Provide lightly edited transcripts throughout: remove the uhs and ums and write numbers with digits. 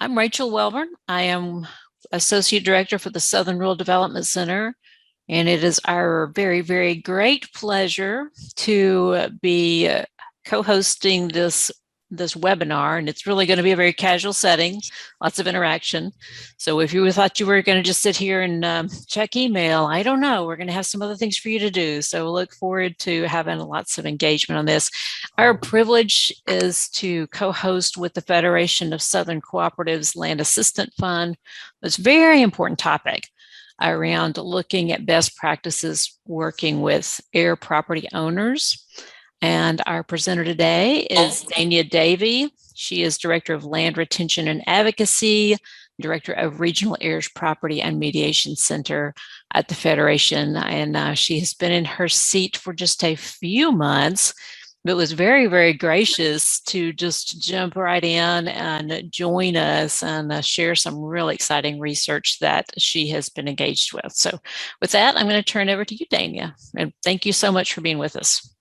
I'm Rachel Welborn. I am Associate Director for the Southern Rural Development Center, and it is our very, very great pleasure to be co-hosting this webinar, and it's really going to be a very casual setting, lots of interaction. So if you thought you were going to just sit here and check email, I don't know, we're going to have some other things for you to do. So look forward to having lots of engagement on this. Our privilege is to co-host with the Federation of Southern Cooperatives Land Assistance Fund. It's a very important topic around looking at best practices working with heir property owners. And our presenter today is Dãnia Davy. She is Director of Land Retention and Advocacy, Director of Regional Heirs Property and Mediation Center at the Federation. And she has been in her seat for just a few months, but was very, very gracious to just jump right in and join us and share some really exciting research that she has been engaged with. So with that, I'm going to turn it over to you, Dãnia. And thank you so much for being with us.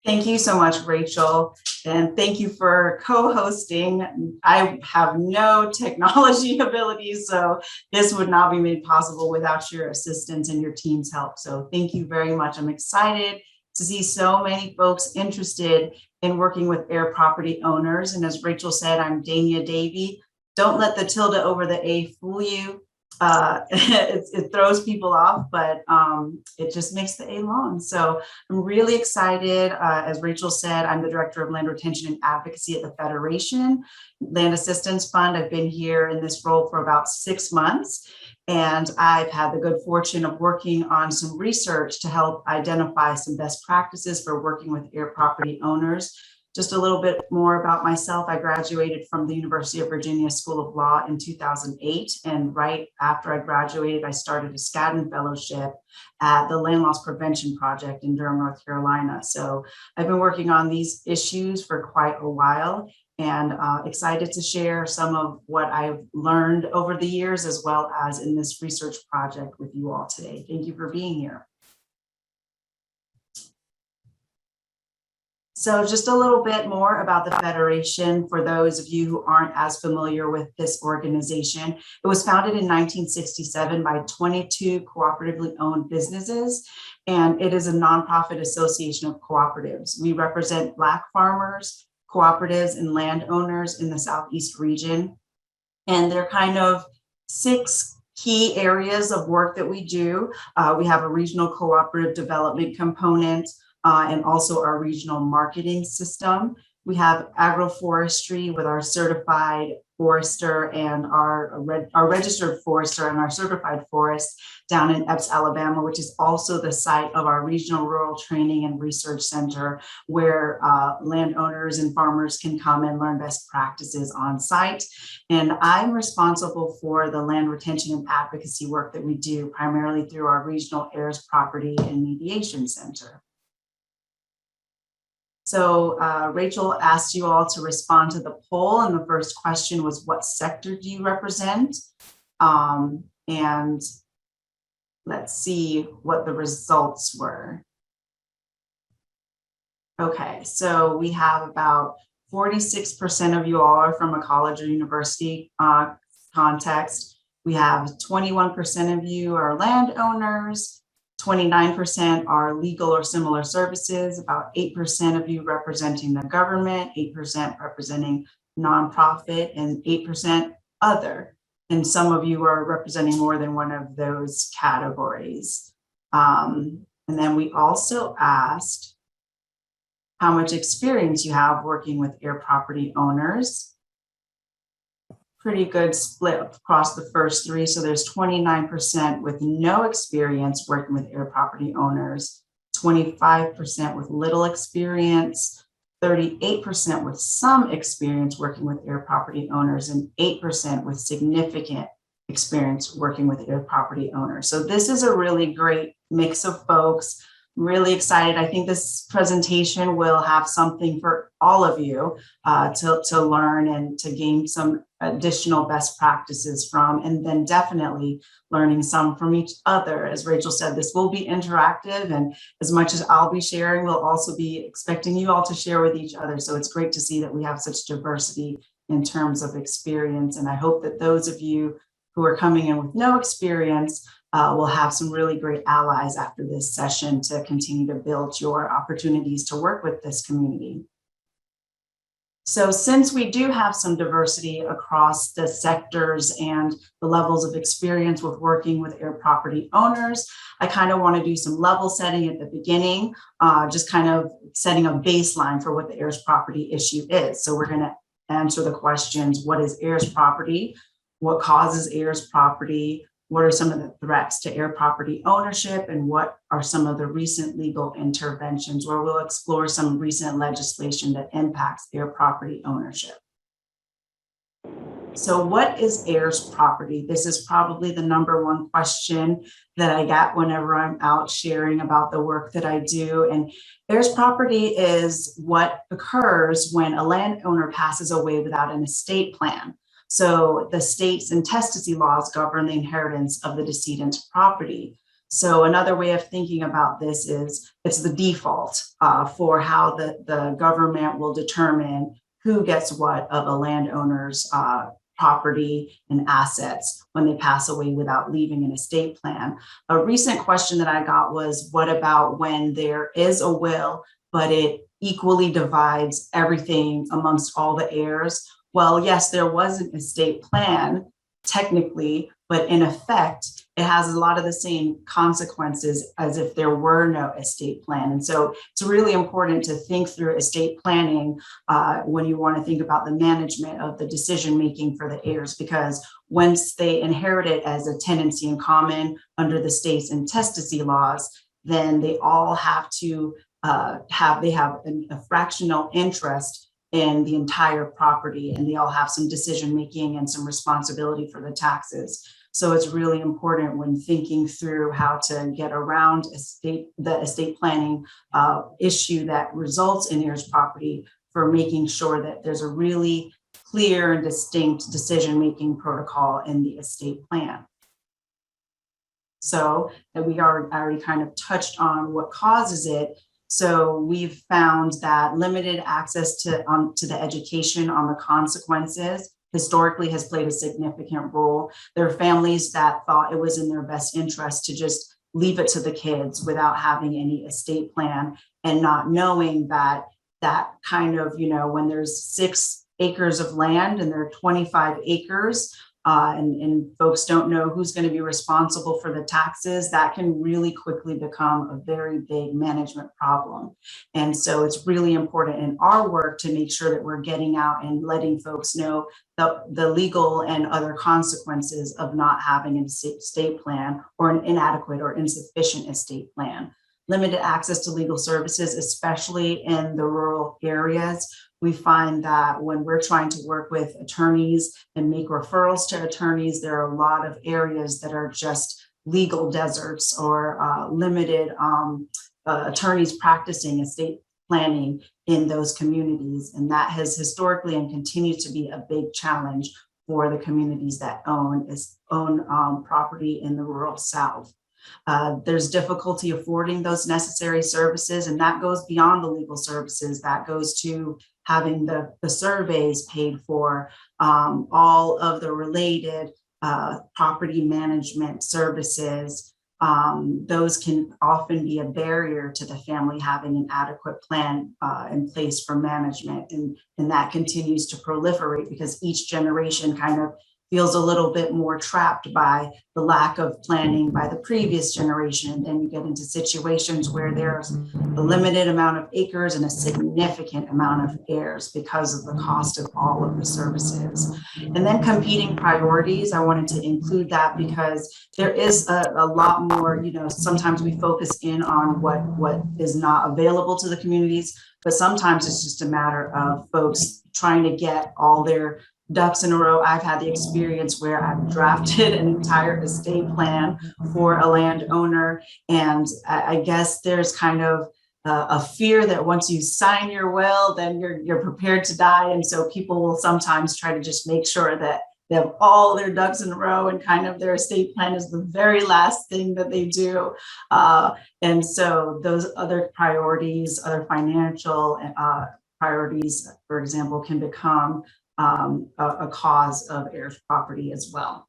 Thank you so much, Rachel, and thank you for co-hosting. I have no technology abilities, so this would not be made possible without your assistance and your team's help. So thank you very much. I'm excited to see so many folks interested in working with heir property owners. And as Rachel said, I'm Dãnia Davy. Don't let the tilde over the A fool you. It throws people off, but it just makes the A long. So I'm really excited. As Rachel said, I'm the Director of Land Retention and Advocacy at the Federation Land Assistance Fund. I've been here in this role for about 6 months, and I've had the good fortune of working on some research to help identify some best practices for working with heir property owners. Just a little bit more about myself. I graduated from the University of Virginia School of Law in 2008. And right after I graduated, I started a Skadden Fellowship at the Land Loss Prevention Project in Durham, North Carolina. So I've been working on these issues for quite a while, and excited to share some of what I've learned over the years, as well as in this research project with you all today. Thank you for being here. So just a little bit more about the Federation for those of you who aren't as familiar with this organization. It was founded in 1967 by 22 cooperatively owned businesses, and it is a nonprofit association of cooperatives. We represent Black farmers, cooperatives, and landowners in the Southeast region. And they're kind of 6 key areas of work that we do. We have a regional cooperative development component, and also our regional marketing system. We have agroforestry with our certified forester and our registered forester and our certified forest down in Epps, Alabama, which is also the site of our regional rural training and research center, where landowners and farmers can come and learn best practices on site. And I'm responsible for the land retention and advocacy work that we do, primarily through our regional heirs property and mediation center. So Rachel asked you all to respond to the poll, and the first question was, what sector do you represent? And let's see what the results were. Okay, so we have about 46% of you all are from a college or university context. We have 21% of you are landowners. 29% are legal or similar services, about 8% of you representing the government, 8% representing nonprofit, and 8% other. And some of you are representing more than one of those categories. And then we also asked how much experience you have working with heir property owners. Pretty good split across the first 3. So there's 29% with no experience working with heir property owners, 25% with little experience, 38% with some experience working with heir property owners, and 8% with significant experience working with heir property owners. So this is a really great mix of folks. Really excited. I think this presentation will have something for all of you to learn and to gain some additional best practices from, and then definitely learning some from each other. As Rachel said, this will be interactive, and as much as I'll be sharing, we'll also be expecting you all to share with each other. So it's great to see that we have such diversity in terms of experience. And I hope that those of you who are coming in with no experience will have some really great allies after this session to continue to build your opportunities to work with this community. So since we do have some diversity across the sectors and the levels of experience with working with heir property owners, I kind of want to do some level setting at the beginning, just kind of setting a baseline for what the heirs property issue is. So we're going to answer the questions: what is heirs property? What causes heirs property? What are some of the threats to heir property ownership? And what are some of the recent legal interventions, where we'll explore some recent legislation that impacts heir property ownership. So what is heirs property? This is probably the number one question that I get whenever I'm out sharing about the work that I do. And heirs property is what occurs when a landowner passes away without an estate plan. So the state's intestacy laws govern the inheritance of the decedent's property. So another way of thinking about this is it's the default for how the government will determine who gets what of a landowner's property and assets when they pass away without leaving an estate plan. A recent question that I got was, what about when there is a will, but it equally divides everything amongst all the heirs? Well, yes, there was an estate plan technically, but in effect, it has a lot of the same consequences as if there were no estate plan. And so it's really important to think through estate planning when you want to think about the management of the decision-making for the heirs, because once they inherit it as a tenancy in common under the state's intestacy laws, then they all have to have a fractional interest in the entire property, and they all have some decision making and some responsibility for the taxes. So it's really important when thinking through how to get around the estate planning issue that results in heirs property, for making sure that there's a really clear and distinct decision making protocol in the estate plan. So that we already kind of touched on what causes it. So we've found that limited access to the education on the consequences historically has played a significant role. There are families that thought it was in their best interest to just leave it to the kids without having any estate plan, and not knowing that kind of, when there's 6 acres of land and there are 25 acres, and folks don't know who's going to be responsible for the taxes, that can really quickly become a very big management problem. And so it's really important in our work to make sure that we're getting out and letting folks know the legal and other consequences of not having an estate plan, or an inadequate or insufficient estate plan. Limited access to legal services, especially in the rural areas. We find that when we're trying to work with attorneys and make referrals to attorneys, there are a lot of areas that are just legal deserts, or limited attorneys practicing estate planning in those communities. And that has historically and continues to be a big challenge for the communities that own property in the rural South. There's difficulty affording those necessary services, and that goes beyond the legal services. That goes to having the surveys paid for, all of the related property management services. Those can often be a barrier to the family having an adequate plan in place for management, and that continues to proliferate because each generation kind of feels a little bit more trapped by the lack of planning by the previous generation. And then you get into situations where there's a limited amount of acres and a significant amount of heirs because of the cost of all of the services. And then competing priorities, I wanted to include that because there is a lot more, sometimes we focus in on what is not available to the communities, but sometimes it's just a matter of folks trying to get all their ducks in a row. I've had the experience where I've drafted an entire estate plan for a landowner, and I guess there's kind of a fear that once you sign your will, then you're prepared to die, and so people will sometimes try to just make sure that they have all their ducks in a row, and kind of their estate plan is the very last thing that they do. And so those other priorities, other financial priorities, for example, can become a cause of heirs property as well.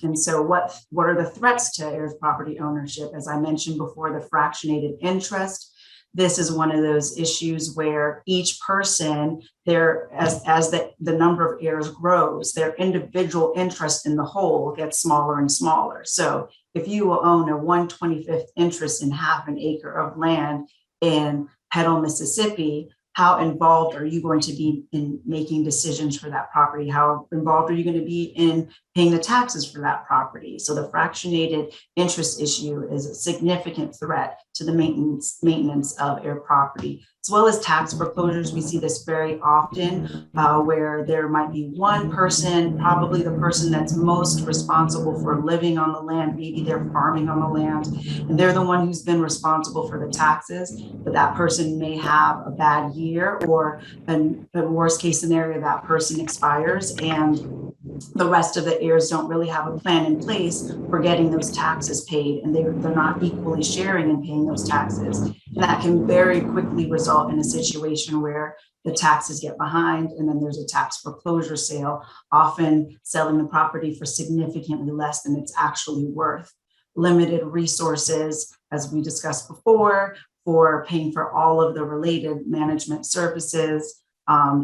And so what are the threats to heirs property ownership? As I mentioned before, the fractionated interest. This is one of those issues where each person, as the number of heirs grows, their individual interest in the whole gets smaller and smaller. So if you will own a 1/25th interest in half an acre of land in Petal, Mississippi, how involved are you going to be in making decisions for that property? How involved are you going to be in paying the taxes for that property? So the fractionated interest issue is a significant threat to the maintenance of heir property, as well as tax foreclosures. We see this very often where there might be one person, probably the person that's most responsible for living on the land. Maybe they're farming on the land and they're the one who's been responsible for the taxes, but that person may have a bad year, or in the worst case scenario, that person expires and the rest of the heirs don't really have a plan in place for getting those taxes paid, and they're not equally sharing in paying those taxes. And that can very quickly result in a situation where the taxes get behind and then there's a tax foreclosure sale, often selling the property for significantly less than it's actually worth. Limited resources, as we discussed before, for paying for all of the related management services,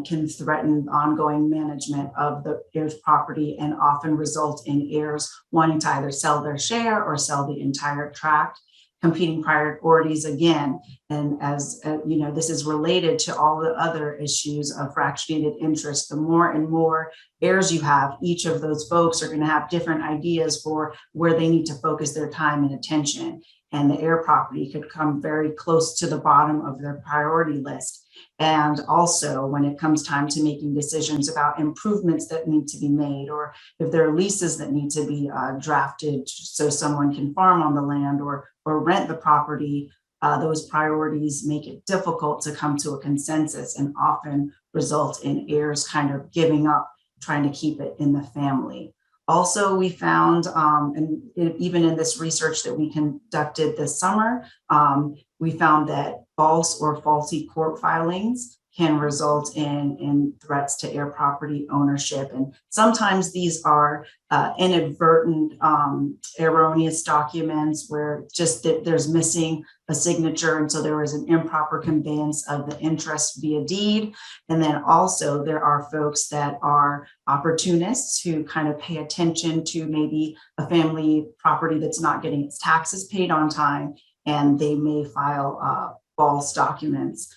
can threaten ongoing management of the heirs property and often result in heirs wanting to either sell their share or sell the entire tract. Competing priorities again, and as you know, this is related to all the other issues of fractionated interest. The more and more heirs you have, each of those folks are going to have different ideas for where they need to focus their time and attention, and the heir property could come very close to the bottom of their priority list. And also when it comes time to making decisions about improvements that need to be made, or if there are leases that need to be drafted so someone can farm on the land or rent the property, those priorities make it difficult to come to a consensus and often result in heirs kind of giving up trying to keep it in the family. Also, we found, and even in this research that we conducted this summer, we found that false or faulty court filings can result in threats to heir property ownership. And sometimes these are inadvertent, erroneous documents where just that there's missing a signature. And so there was an improper conveyance of the interest via deed. And then also there are folks that are opportunists who kind of pay attention to maybe a family property that's not getting its taxes paid on time, and they may file false documents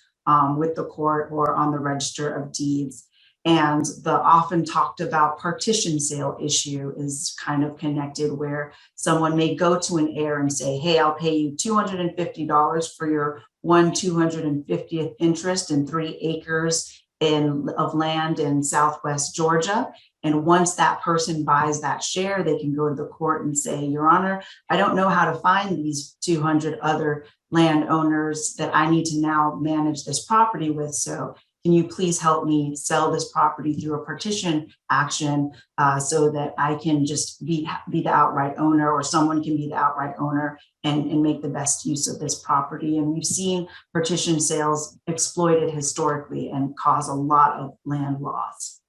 with the court or on the register of deeds. And the often talked about partition sale issue is kind of connected, where someone may go to an heir and say, hey, I'll pay you $250 for your 1/250th interest in 3 acres of land in Southwest Georgia. And once that person buys that share, they can go to the court and say, Your Honor, I don't know how to find these 200 other landowners that I need to now manage this property with. So can you please help me sell this property through a partition action so that I can just be the outright owner, or someone can be the outright owner and make the best use of this property? And we've seen partition sales exploited historically and cause a lot of land loss.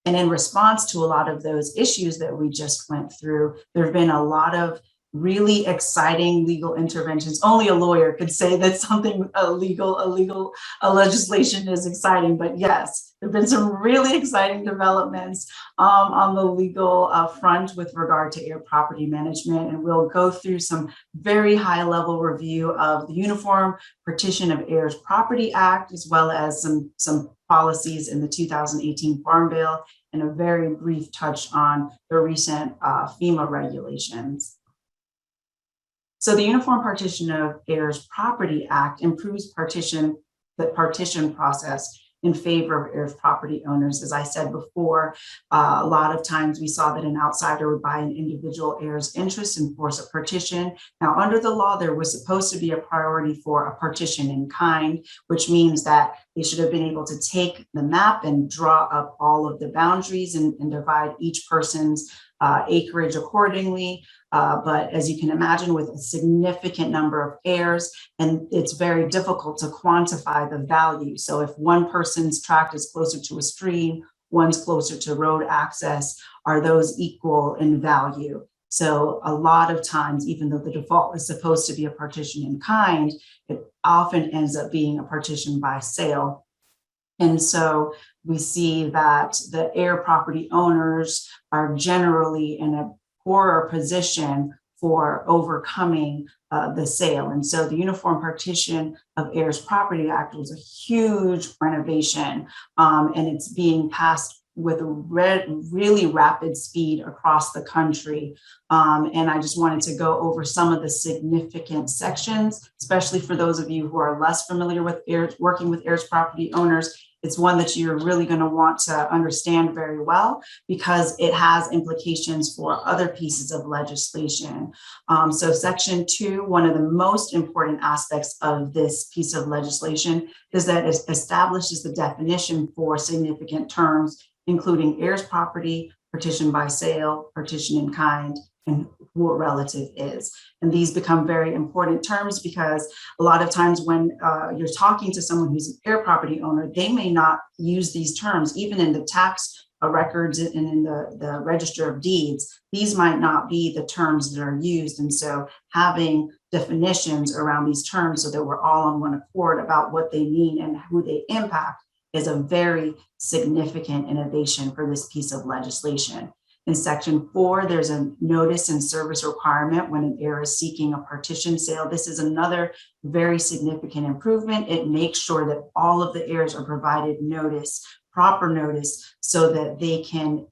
And in response to a lot of those issues that we just went through, there have been a lot of really exciting legal interventions. Only a lawyer could say that something a legislation is exciting, but yes, there have been some really exciting developments on the legal front with regard to heir property management. And we'll go through some very high level review of the Uniform Partition of Heirs Property Act, as well as some policies in the 2018 Farm Bill, and a very brief touch on the recent FEMA regulations. So the Uniform Partition of Heirs Property Act improves the partition process in favor of heirs property owners. As I said before, a lot of times we saw that an outsider would buy an individual heir's interest and force a partition. Now, under the law, there was supposed to be a priority for a partition in kind, which means that They should have been able to take the map and draw up all of the boundaries and divide each person's acreage accordingly. But as you can imagine, with a significant number of heirs, and it's very difficult to quantify the value. So if one person's tract is closer to a stream, one's closer to road access, are those equal in value? So a lot of times, even though the default is supposed to be a partition in kind, it often ends up being a partition by sale. And so we see that the heir property owners are generally in a poorer position for overcoming the sale. And so the Uniform Partition of Heirs Property Act was a huge renovation, and it's being passed with a really rapid speed across the country. And I just wanted to go over some of the significant sections, especially for those of you who are less familiar with working with heirs property owners. It's one that you're really going to want to understand very well because it has implications for other pieces of legislation. So Section 2, one of the most important aspects of this piece of legislation is that it establishes the definition for significant terms, including heirs property, partition by sale, partition in kind, and who a relative is. And these become very important terms because a lot of times when you're talking to someone who's an heir property owner, they may not use these terms, even in the tax records and in the register of deeds. These might not be the terms that are used. And so having definitions around these terms so that we're all on one accord about what they mean and who they impact is a very significant innovation for this piece of legislation. In Section 4, there's a notice and service requirement when an heir is seeking a partition sale. This is another very significant improvement. It makes sure that all of the heirs are provided notice, proper notice, so that they can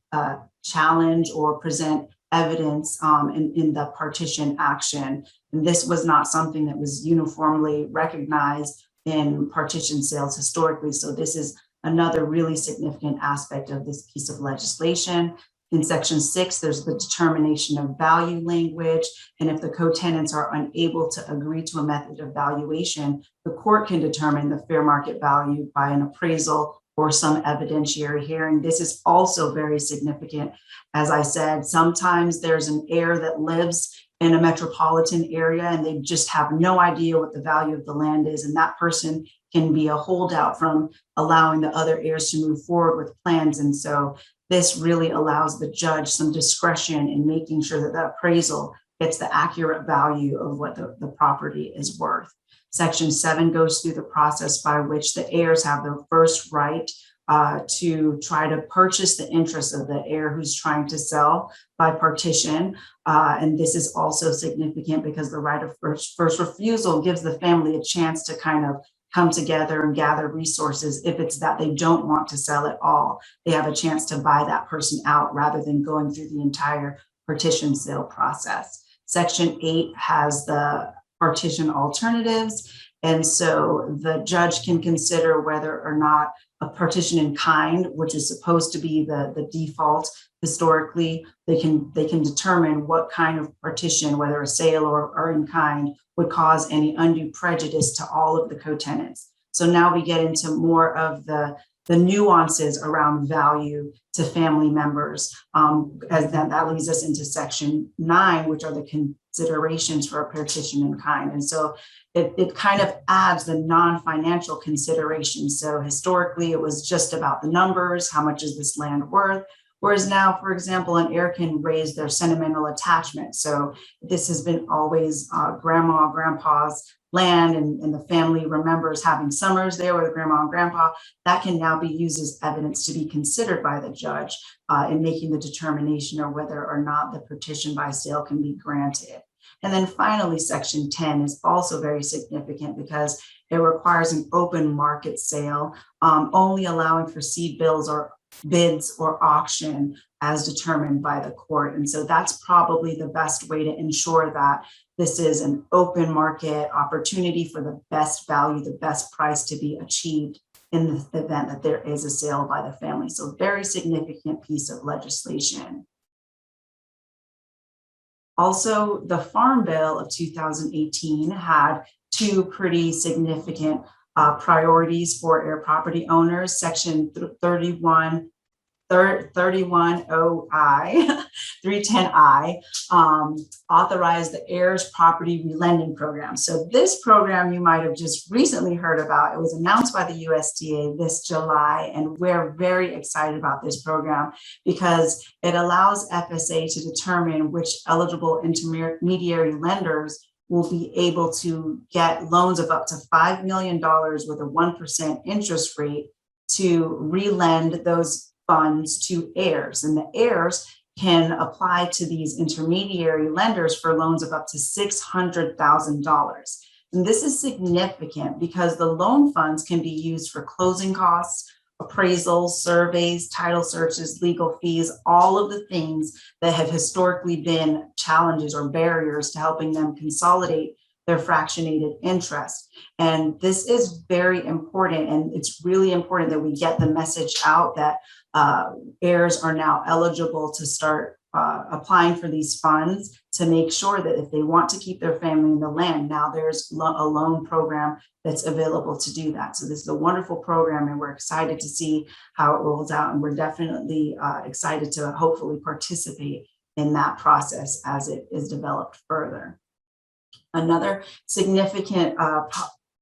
challenge or present evidence in the partition action. And this was not something that was uniformly recognized in partition sales historically. So this is another really significant aspect of this piece of legislation. In Section 6, there's the determination of value language. And if the co-tenants are unable to agree to a method of valuation, the court can determine the fair market value by an appraisal or some evidentiary hearing. This is also very significant. As I said, sometimes there's an heir that lives in a metropolitan area and they just have no idea what the value of the land is. And that person can be a holdout from allowing the other heirs to move forward with plans. And so this really allows the judge some discretion in making sure that the appraisal gets the accurate value of what the property is worth. Section 7 goes through the process by which the heirs have the first right to try to purchase the interest of the heir who's trying to sell by partition. And this is also significant because the right of first refusal gives the family a chance to kind of come together and gather resources. If it's that they don't want to sell at all, they have a chance to buy that person out rather than going through the entire partition sale process. Section 8 has the partition alternatives. And so the judge can consider whether or not a partition in kind, which is supposed to be the default historically, they can determine what kind of partition, whether a sale or in kind, would cause any undue prejudice to all of the co-tenants. So now we get into more of the nuances around value to family members. As that leads us into Section 9, which are the considerations for a partition in kind. And so it kind of adds the non-financial considerations. So historically, it was just about the numbers, how much is this land worth? Whereas now, for example, an heir can raise their sentimental attachment. So this has been always grandma, grandpa's land, and the family remembers having summers there with grandma and grandpa. That can now be used as evidence to be considered by the judge in making the determination of whether or not the partition by sale can be granted. And then finally, Section 10 is also very significant because it requires an open market sale, only allowing for seed bills or bids or auction as determined by the court. And so that's probably the best way to ensure that this is an open market opportunity for the best value, the best price to be achieved in the event that there is a sale by the family. So very significant piece of legislation. Also, the Farm Bill of 2018 had two pretty significant priorities for heir property owners, section 31. 310I, 310I, authorized the Heirs Property Relending Program. So this program you might have just recently heard about. It was announced by the USDA this July, and we're very excited about this program because it allows FSA to determine which eligible intermediary lenders will be able to get loans of up to $5 million with a 1% interest rate to relend those funds to heirs, and the heirs can apply to these intermediary lenders for loans of up to $600,000. And this is significant because the loan funds can be used for closing costs, appraisals, surveys, title searches, legal fees, all of the things that have historically been challenges or barriers to helping them consolidate their fractionated interest. And this is very important. And it's really important that we get the message out that heirs are now eligible to start applying for these funds to make sure that if they want to keep their family in the land, now there's a loan program that's available to do that. So this is a wonderful program, and we're excited to see how it rolls out. And we're definitely excited to hopefully participate in that process as it is developed further. Another significant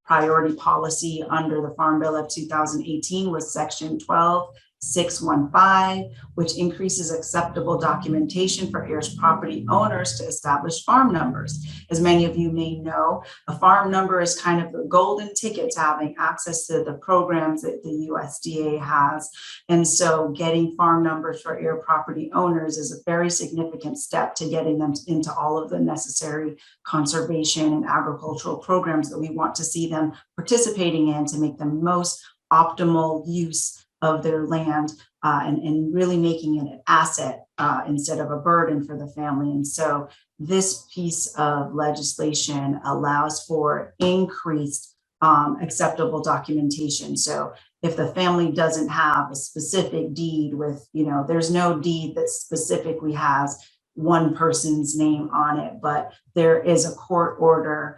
priority policy under the Farm Bill of 2018 was Section 12615, which increases acceptable documentation for heirs property owners to establish farm numbers. As many of you may know, a farm number is kind of the golden ticket to having access to the programs that the USDA has. And so getting farm numbers for heir property owners is a very significant step to getting them into all of the necessary conservation and agricultural programs that we want to see them participating in to make the most optimal use of their land and really making it an asset instead of a burden for the family. And so this piece of legislation allows for increased acceptable documentation. So if the family doesn't have a specific deed with, there's no deed that specifically has one person's name on it, but there is a court order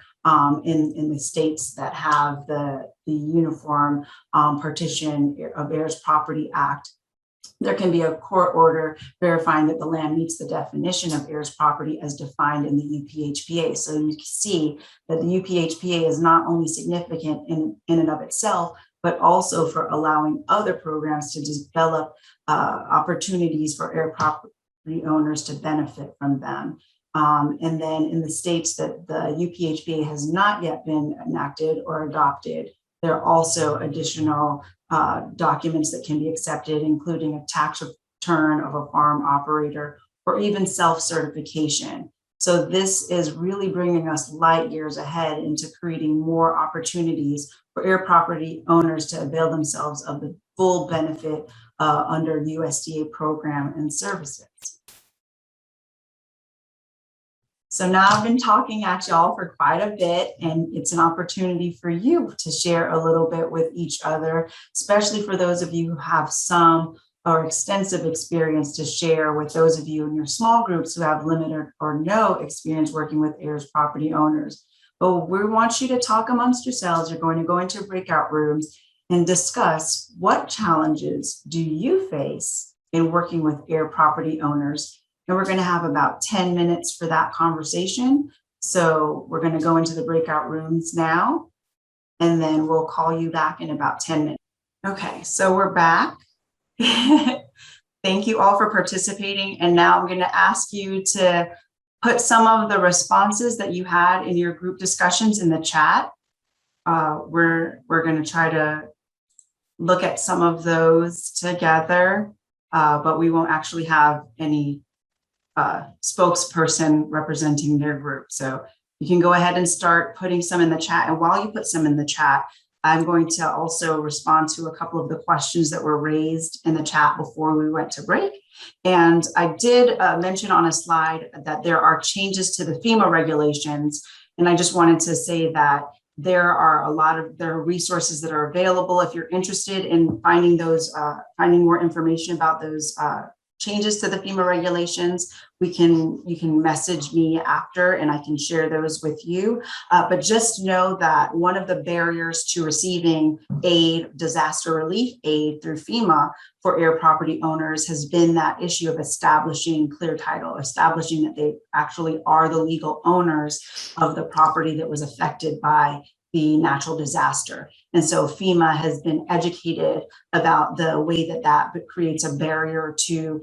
in the states that have the Uniform Partition of Heirs Property Act. There can be a court order verifying that the land meets the definition of heirs property as defined in the UPHPA. So you can see that the UPHPA is not only significant in and of itself, but also for allowing other programs to develop opportunities for heir property owners to benefit from them. And then in the states that the UPHPA has not yet been enacted or adopted, there are also additional documents that can be accepted, including a tax return of a farm operator or even self-certification. So this is really bringing us light years ahead into creating more opportunities for heir property owners to avail themselves of the full benefit under USDA program and services. So now I've been talking at y'all for quite a bit, and it's an opportunity for you to share a little bit with each other, especially for those of you who have some or extensive experience to share with those of you in your small groups who have limited or no experience working with heirs property owners. But we want you to talk amongst yourselves. You're going to go into breakout rooms and discuss what challenges do you face in working with heir property owners. And we're going to have about 10 minutes for that conversation. So we're going to go into the breakout rooms now, and then we'll call you back in about 10 minutes. Okay, so we're back. Thank you all for participating. And now I'm going to ask you to put some of the responses that you had in your group discussions in the chat. We're going to try to look at some of those together, but we won't actually have any spokesperson representing their group. So you can go ahead and start putting some in the chat. And while you put some in the chat, I'm going to also respond to a couple of the questions that were raised in the chat before we went to break. And I did mention on a slide that there are changes to the FEMA regulations. And I just wanted to say that there are resources that are available if you're interested in finding those, finding more information about those changes to the FEMA regulations, you can message me after and I can share those with you. But just know that one of the barriers to receiving aid, disaster relief aid through FEMA for heir property owners has been that issue of establishing clear title, establishing that they actually are the legal owners of the property that was affected by the natural disaster. And so FEMA has been educated about the way that that creates a barrier to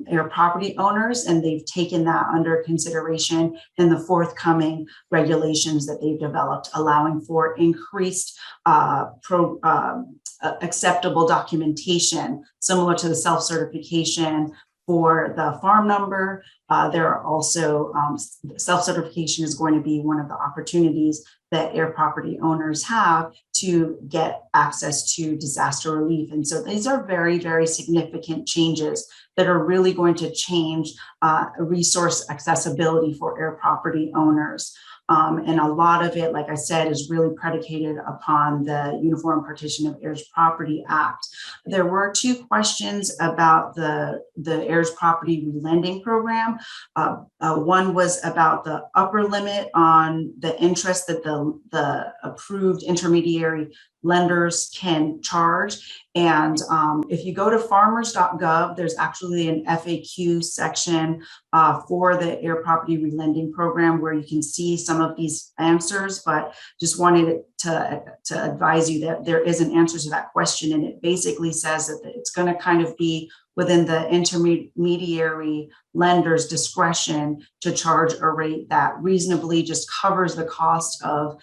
heir property owners, and they've taken that under consideration in the forthcoming regulations that they've developed, allowing for increased acceptable documentation, similar to the self-certification for the farm number. There are also self-certification is going to be one of the opportunities that heir property owners have to get access to disaster relief. And so these are very, very significant changes that are really going to change resource accessibility for heir property owners. And a lot of it, like I said, is really predicated upon the Uniform Partition of Heirs Property Act. There were two questions about the heirs property relending program. One was about the upper limit on the interest that the approved intermediary lenders can charge. And if you go to farmers.gov, there's actually an FAQ section for the heir property relending program where you can see some of these answers, but just wanted to advise you that there is an answer to that question. And it basically says that it's going to kind of be within the intermediary lender's discretion to charge a rate that reasonably just covers the cost of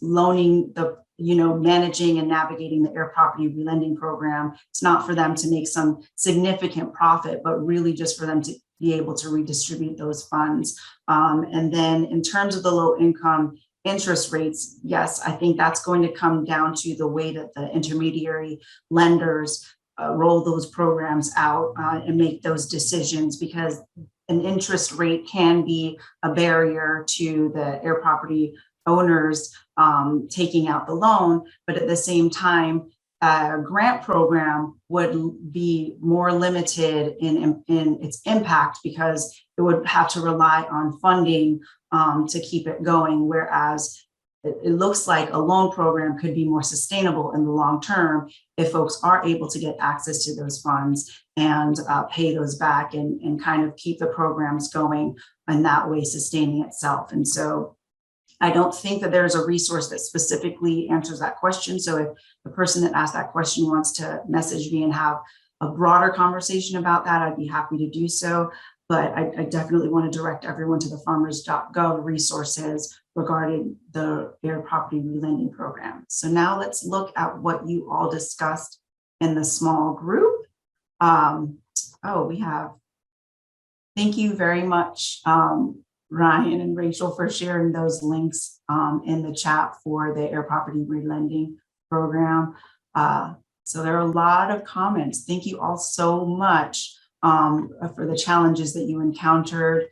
loaning the, managing and navigating the heir property relending program. It's not for them to make some significant profit, but really just for them to be able to redistribute those funds. And then in terms of the low income interest rates, yes, I think that's going to come down to the way that the intermediary lenders roll those programs out and make those decisions, because an interest rate can be a barrier to the heir property owners taking out the loan. But at the same time, a grant program would be more limited in its impact because it would have to rely on funding to keep it going, whereas it looks like a loan program could be more sustainable in the long term if folks are able to get access to those funds and pay those back and kind of keep the programs going and that way sustaining itself. And so I don't think that there's a resource that specifically answers that question. So if the person that asked that question wants to message me and have a broader conversation about that, I'd be happy to do so. But I definitely want to direct everyone to the farmers.gov resources regarding the heir property relending program. So now let's look at what you all discussed in the small group. Thank you very much, Ryan and Rachel, for sharing those links in the chat for the heir property relending program. So there are a lot of comments. Thank you all so much for the challenges that you encountered.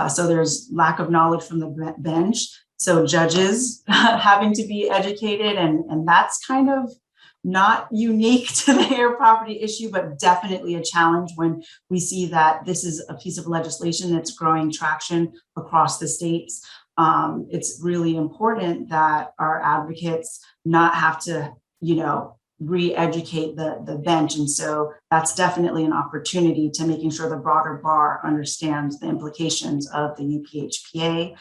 So there's lack of knowledge from the bench. So judges having to be educated, and that's kind of not unique to the heir property issue, but definitely a challenge when we see that this is a piece of legislation that's growing traction across the states. It's really important that our advocates not have to, re-educate the bench. And so that's definitely an opportunity to making sure the broader bar understands the implications of the UPHPA.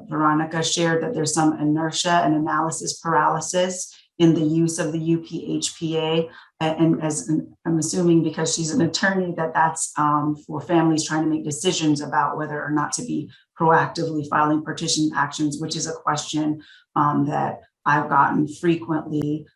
Veronica shared that there's some inertia and analysis paralysis in the use of the UPHPA. And as I'm assuming, because she's an attorney, that's for families trying to make decisions about whether or not to be proactively filing partition actions, which is a question that I've gotten frequently.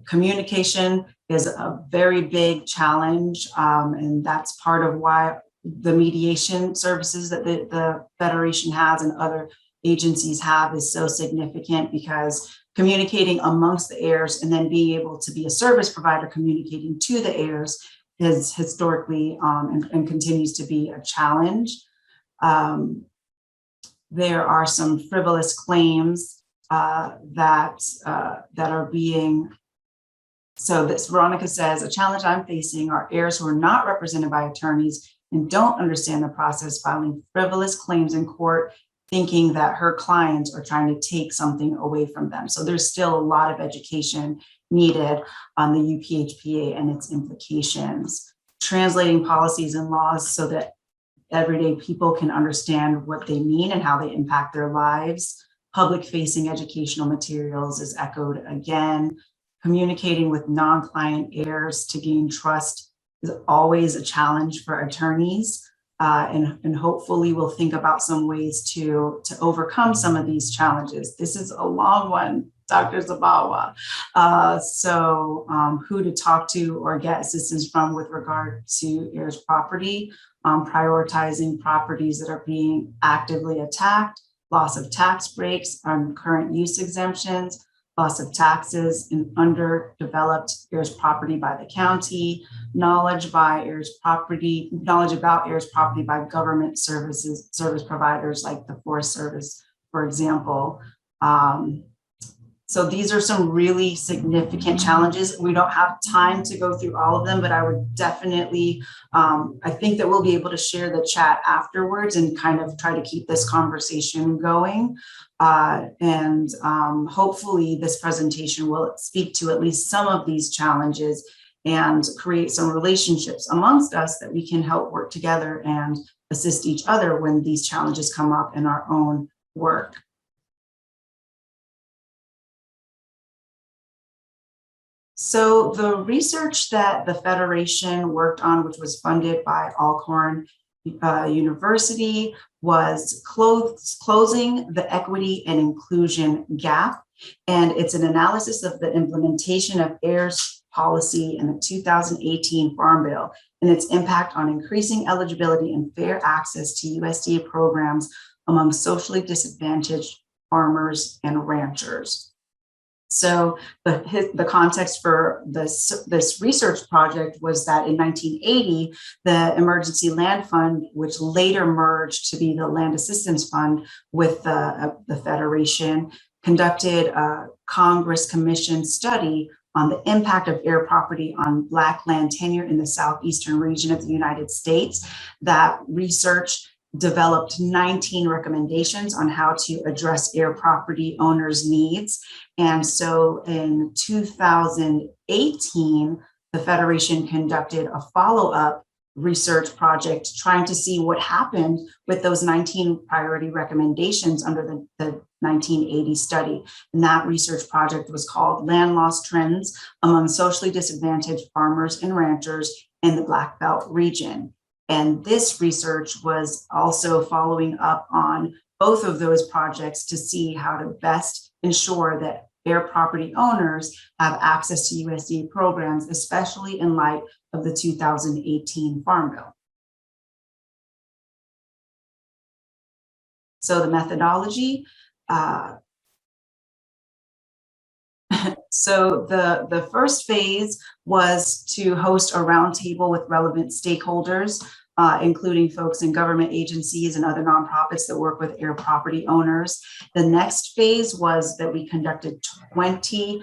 Communication is a very big challenge, and that's part of why the mediation services that the Federation has and other agencies have is so significant, because communicating amongst the heirs and then being able to be a service provider communicating to the heirs is historically and continues to be a challenge. There are some frivolous claims that are being So this Veronica says, a challenge I'm facing are heirs who are not represented by attorneys and don't understand the process, filing frivolous claims in court, thinking that her clients are trying to take something away from them. So there's still a lot of education needed on the UPHPA and its implications. Translating policies and laws so that everyday people can understand what they mean and how they impact their lives. Public-facing educational materials is echoed again. Communicating with non-client heirs to gain trust is always a challenge for attorneys. And hopefully we'll think about some ways to overcome some of these challenges. This is a long one, Dr. Zabawa. Who to talk to or get assistance from with regard to heirs property, prioritizing properties that are being actively attacked, loss of tax breaks on current use exemptions, loss of taxes in underdeveloped heirs property by the county, knowledge about heirs property by government service providers like the Forest Service, for example. So these are some really significant challenges. We don't have time to go through all of them, but I would definitely, I think that we'll be able to share the chat afterwards and kind of try to keep this conversation going. Hopefully this presentation will speak to at least some of these challenges and create some relationships amongst us that we can help work together and assist each other when these challenges come up in our own work. So the research that the Federation worked on, which was funded by Alcorn University, was closing the equity and inclusion gap. And it's an analysis of the implementation of heirs policy in the 2018 Farm Bill and its impact on increasing eligibility and fair access to USDA programs among socially disadvantaged farmers and ranchers. So the context for this research project was that in 1980, the Emergency Land Fund, which later merged to be the Land Assistance Fund with the Federation, conducted a Congress Commission study on the impact of heir property on Black land tenure in the southeastern region of the United States. That research developed 19 recommendations on how to address heir property owners' needs. And so in 2018, the Federation conducted a follow-up research project trying to see what happened with those 19 priority recommendations under the 1980 study. And that research project was called Land Loss Trends Among Socially Disadvantaged Farmers and Ranchers in the Black Belt Region. And this research was also following up on both of those projects to see how to best ensure that heir property owners have access to USDA programs, especially in light of the 2018 Farm Bill. So the methodology, so the first phase was to host a roundtable with relevant stakeholders, including folks in government agencies and other nonprofits that work with heir property owners. The next phase was that we conducted 20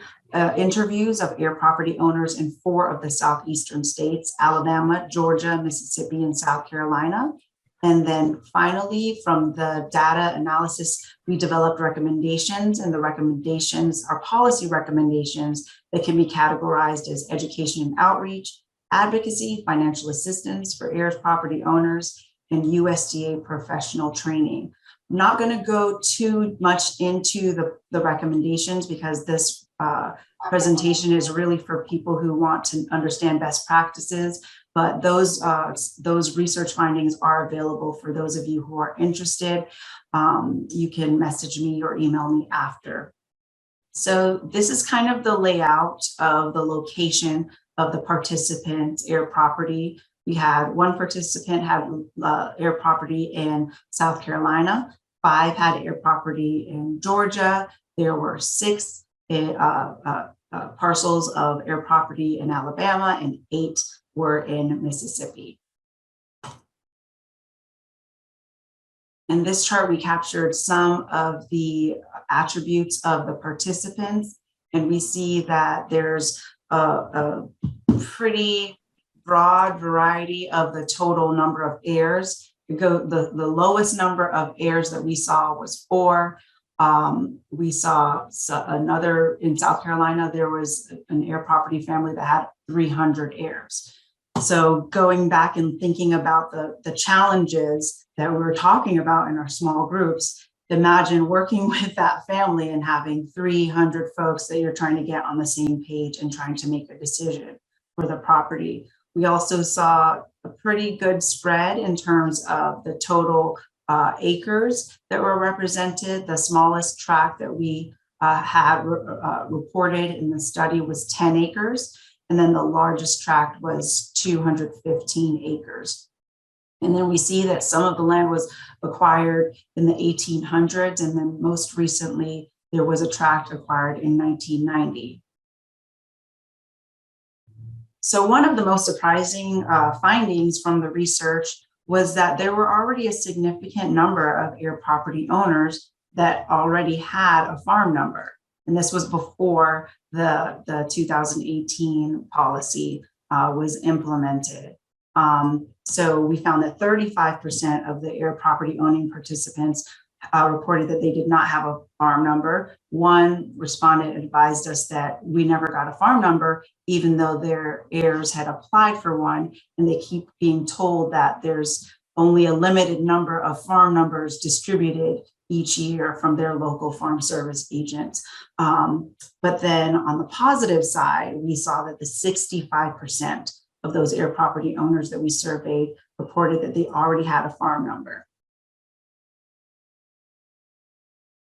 interviews of heir property owners in 4 of the southeastern states: Alabama, Georgia, Mississippi, and South Carolina. And then finally, from the data analysis, we developed recommendations, and the recommendations are policy recommendations that can be categorized as education and outreach, advocacy, financial assistance for heirs property owners, and USDA professional training. I'm not going to go too much into the recommendations because this presentation is really for people who want to understand best practices. But those research findings are available for those of you who are interested. You can message me or email me after. So this is kind of the layout of the location of the participants' heir property. We had one participant had heir property in South Carolina, 5 had heir property in Georgia. There were 6 parcels of heir property in Alabama, and 8 were in Mississippi. In this chart, we captured some of the attributes of the participants, and we see that there's a pretty broad variety of the total number of heirs. The lowest number of heirs that we saw was 4. We saw another in South Carolina, there was an heir property family that had 300 heirs. So going back and thinking about the challenges that we were talking about in our small groups, imagine working with that family and having 300 folks that you're trying to get on the same page and trying to make a decision for the property. We also saw a pretty good spread in terms of the total acres that were represented. The smallest tract that we had reported in the study was 10 acres. And then the largest tract was 215 acres. And then we see that some of the land was acquired in the 1800s. And then most recently, there was a tract acquired in 1990. So one of the most surprising findings from the research was that there were already a significant number of heir property owners that already had a farm number. And this was before the 2018 policy was implemented. So we found that 35% of the heir property owning participants reported that they did not have a farm number. One respondent advised us that we never got a farm number, even though their heirs had applied for one, and they keep being told that there's only a limited number of farm numbers distributed each year from their local farm service agents. But then on the positive side, we saw that the 65% of those heir property owners that we surveyed reported that they already had a farm number.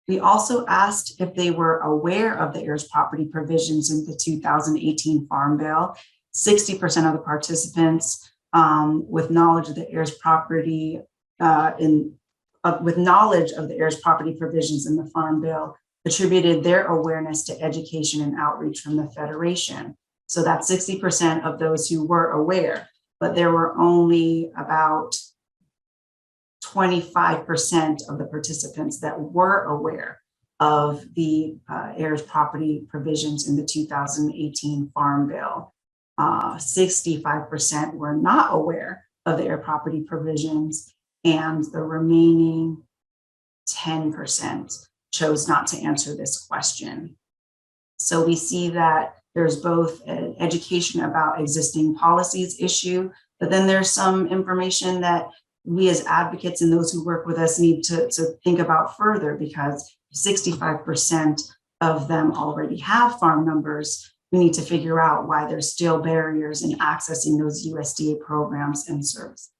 We also asked if they were aware of the heirs property provisions in the 2018 Farm Bill. 60% of the participants with knowledge of the heirs property with knowledge of the heirs property provisions in the Farm Bill attributed their awareness to education and outreach from the Federation. So that's 60% of those who were aware, but there were only about 25% of the participants that were aware of the heirs property provisions in the 2018 Farm Bill. 65% were not aware of the heir property provisions, and the remaining 10% chose not to answer this question. So we see that there's both an education about existing policies issue, but then there's some information that we as advocates and those who work with us need to think about further, because 65% of them already have farm numbers. We need to figure out why there's still barriers in accessing those USDA programs and services.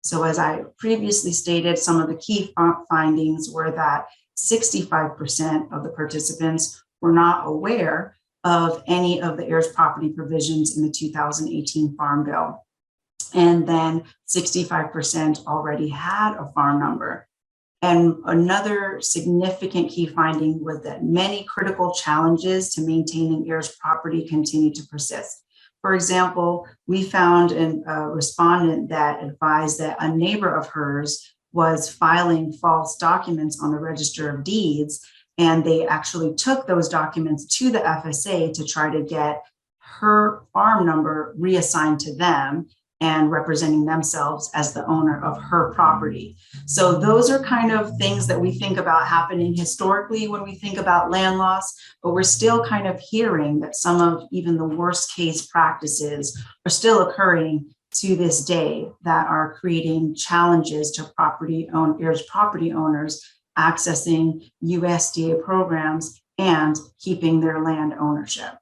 So as I previously stated, some of the key findings were that 65% of the participants were not aware of any of the heirs property provisions in the 2018 Farm Bill. And then 65% already had a farm number. And another significant key finding was that many critical challenges to maintaining heirs property continue to persist. For example, we found a respondent that advised that a neighbor of hers was filing false documents on the Register of Deeds, and they actually took those documents to the FSA to try to get her farm number reassigned to them and representing themselves as the owner of her property. So those are kind of things that we think about happening historically when we think about land loss, but we're still kind of hearing that some of even the worst case practices are still occurring to this day that are creating challenges to heirs property owners accessing USDA programs and keeping their land ownership.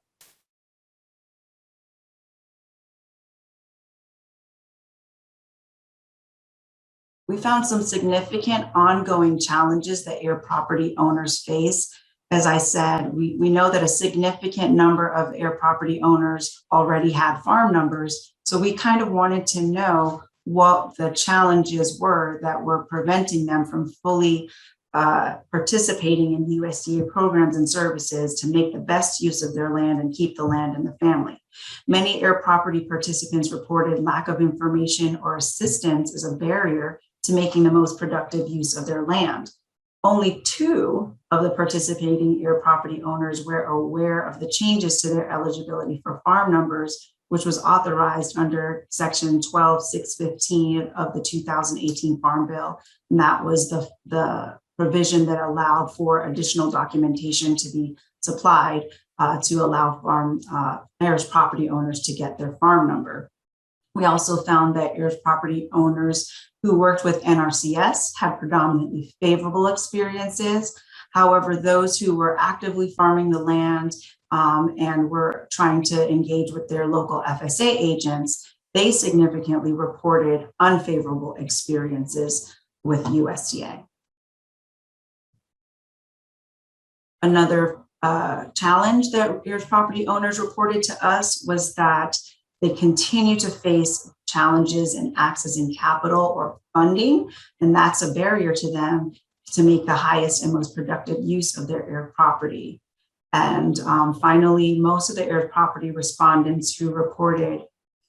We found some significant ongoing challenges that heir property owners face. As I said, we know that a significant number of heir property owners already had farm numbers. So we kind of wanted to know what the challenges were that were preventing them from fully participating in USDA programs and services to make the best use of their land and keep the land in the family. Many heir property participants reported lack of information or assistance as a barrier to making the most productive use of their land. Only 2 of the participating Heir property owners were aware of the changes to their eligibility for farm numbers, which was authorized under Section 12615 of the 2018 Farm Bill. And that was the provision that allowed for additional documentation to be supplied to allow heirs property owners to get their farm number. We also found that heirs property owners who worked with NRCS had predominantly favorable experiences. However, those who were actively farming the land and were trying to engage with their local FSA agents, they significantly reported unfavorable experiences with USDA. Another challenge that heirs property owners reported to us was that they continue to face challenges in accessing capital or funding, and that's a barrier to them to make the highest and most productive use of their heir property. And finally, most of the heirs property respondents who reported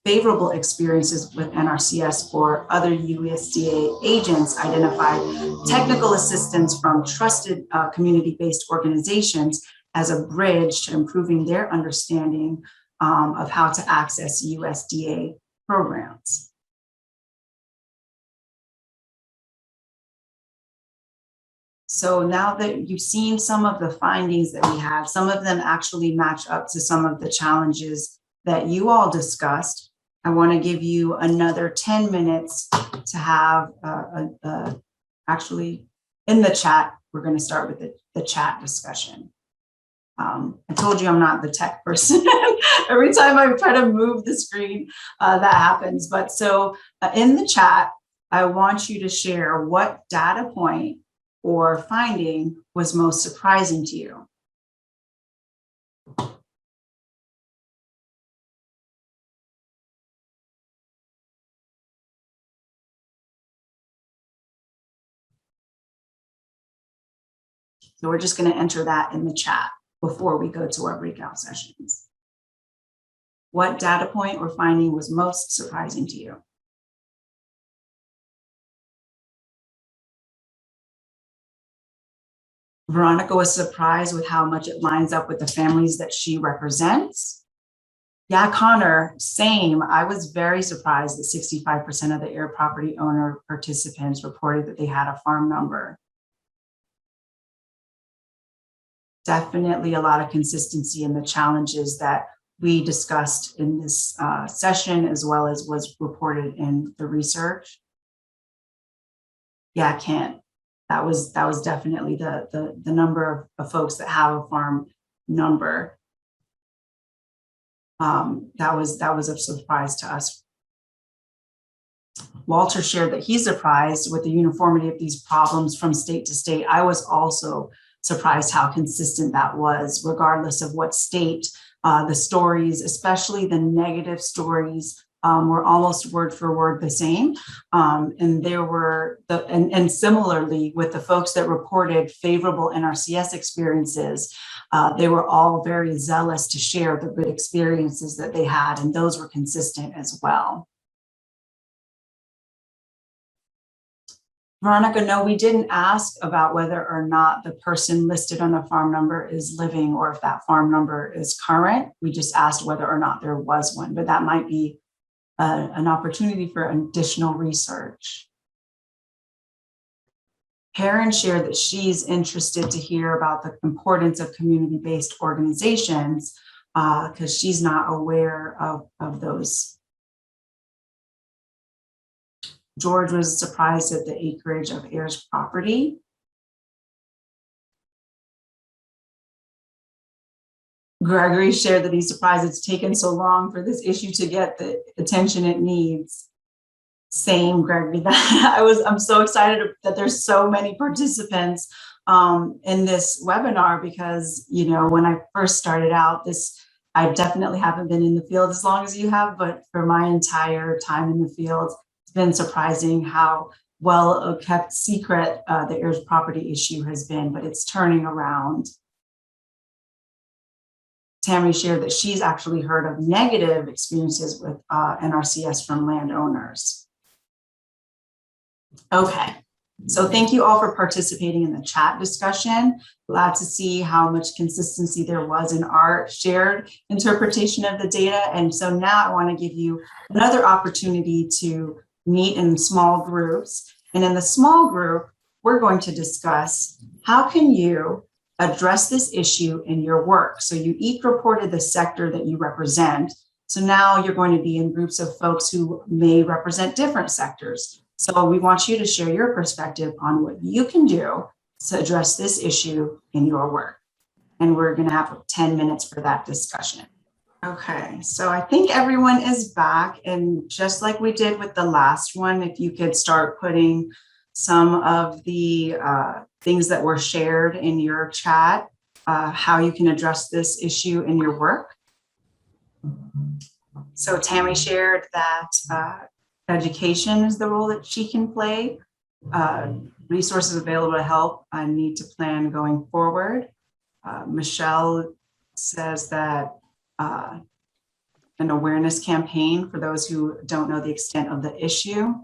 favorable experiences with NRCS or other USDA agents identified technical assistance from trusted community-based organizations as a bridge to improving their understanding of how to access USDA programs. So now that you've seen some of the findings that we had, some of them actually match up to some of the challenges that you all discussed. I want to give you another 10 minutes to have actually in the chat. We're going to start with the chat discussion. I told you I'm not the tech person. Every time I try to move the screen, that happens. But so in the chat, I want you to share what data point or finding was most surprising to you. So we're just going to enter that in the chat before we go to our breakout sessions. What data point or finding was most surprising to you? Veronica was surprised with how much it lines up with the families that she represents. Yeah, Connor, same. I was very surprised that 65% of the heir property owner participants reported that they had a farm number. Definitely a lot of consistency in the challenges that we discussed in this session, as well as was reported in the research. Yeah, Kent, that was definitely the number of folks that have a farm number. That was a surprise to us. Walter shared that he's surprised with the uniformity of these problems from state to state. I was also surprised how consistent that was, regardless of what state. The stories, especially the negative stories, were almost word for word the same. And there were and similarly with the folks that reported favorable NRCS experiences, they were all very zealous to share the good experiences that they had, and those were consistent as well. Veronica, no, we didn't ask about whether or not the person listed on the farm number is living or if that farm number is current. We just asked whether or not there was one, but that might be an opportunity for additional research. Karen shared that she's interested to hear about the importance of community-based organizations because she's not aware of those. George was surprised at the acreage of heirs property. Gregory shared that he's surprised it's taken so long for this issue to get the attention it needs. Same, Gregory. I'm so excited that there's so many participants in this webinar because, you know, when I first started out, I definitely haven't been in the field as long as you have, but for my entire time in the field, been surprising how well kept secret the heirs property issue has been, but it's turning around. Tammy shared that she's actually heard of negative experiences with NRCS from landowners. Okay, So thank you all for participating in the chat discussion. Glad to see how much consistency there was in our shared interpretation of the data. And so now I want to give you another opportunity to meet in small groups. And in the small group, we're going to discuss how can you address this issue in your work. So you each reported the sector that you represent. So now you're going to be in groups of folks who may represent different sectors. So we want you to share your perspective on what you can do to address this issue in your work. And we're going to have 10 minutes for that discussion. Okay, so I think everyone is back. And just like we did with the last one, if you could start putting some of the things that were shared in your chat, how you can address this issue in your work. So Tammy shared that education is the role that she can play. Resources available to help need to plan going forward. Michelle says that an awareness campaign for those who don't know the extent of the issue.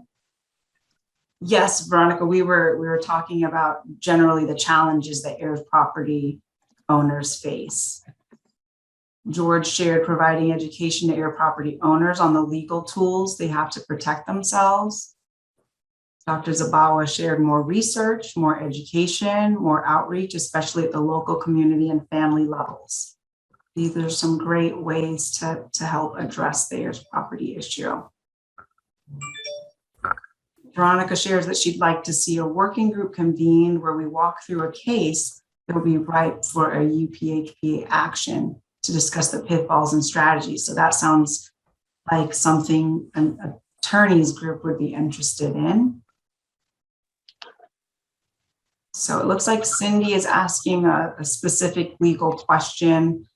Yes, Veronica, we were talking about generally the challenges that heirs property owners face. George shared providing education to heir property owners on the legal tools they have to protect themselves. Dr. Zabawa shared more research, more education, more outreach, especially at the local community and family levels. These are some great ways to help address the heirs property issue. Veronica shares that she'd like to see a working group convened where we walk through a case that will be ripe for a UPHPA action to discuss the pitfalls and strategies. So that sounds like something an attorneys group would be interested in. So it looks like Cindy is asking a specific legal question.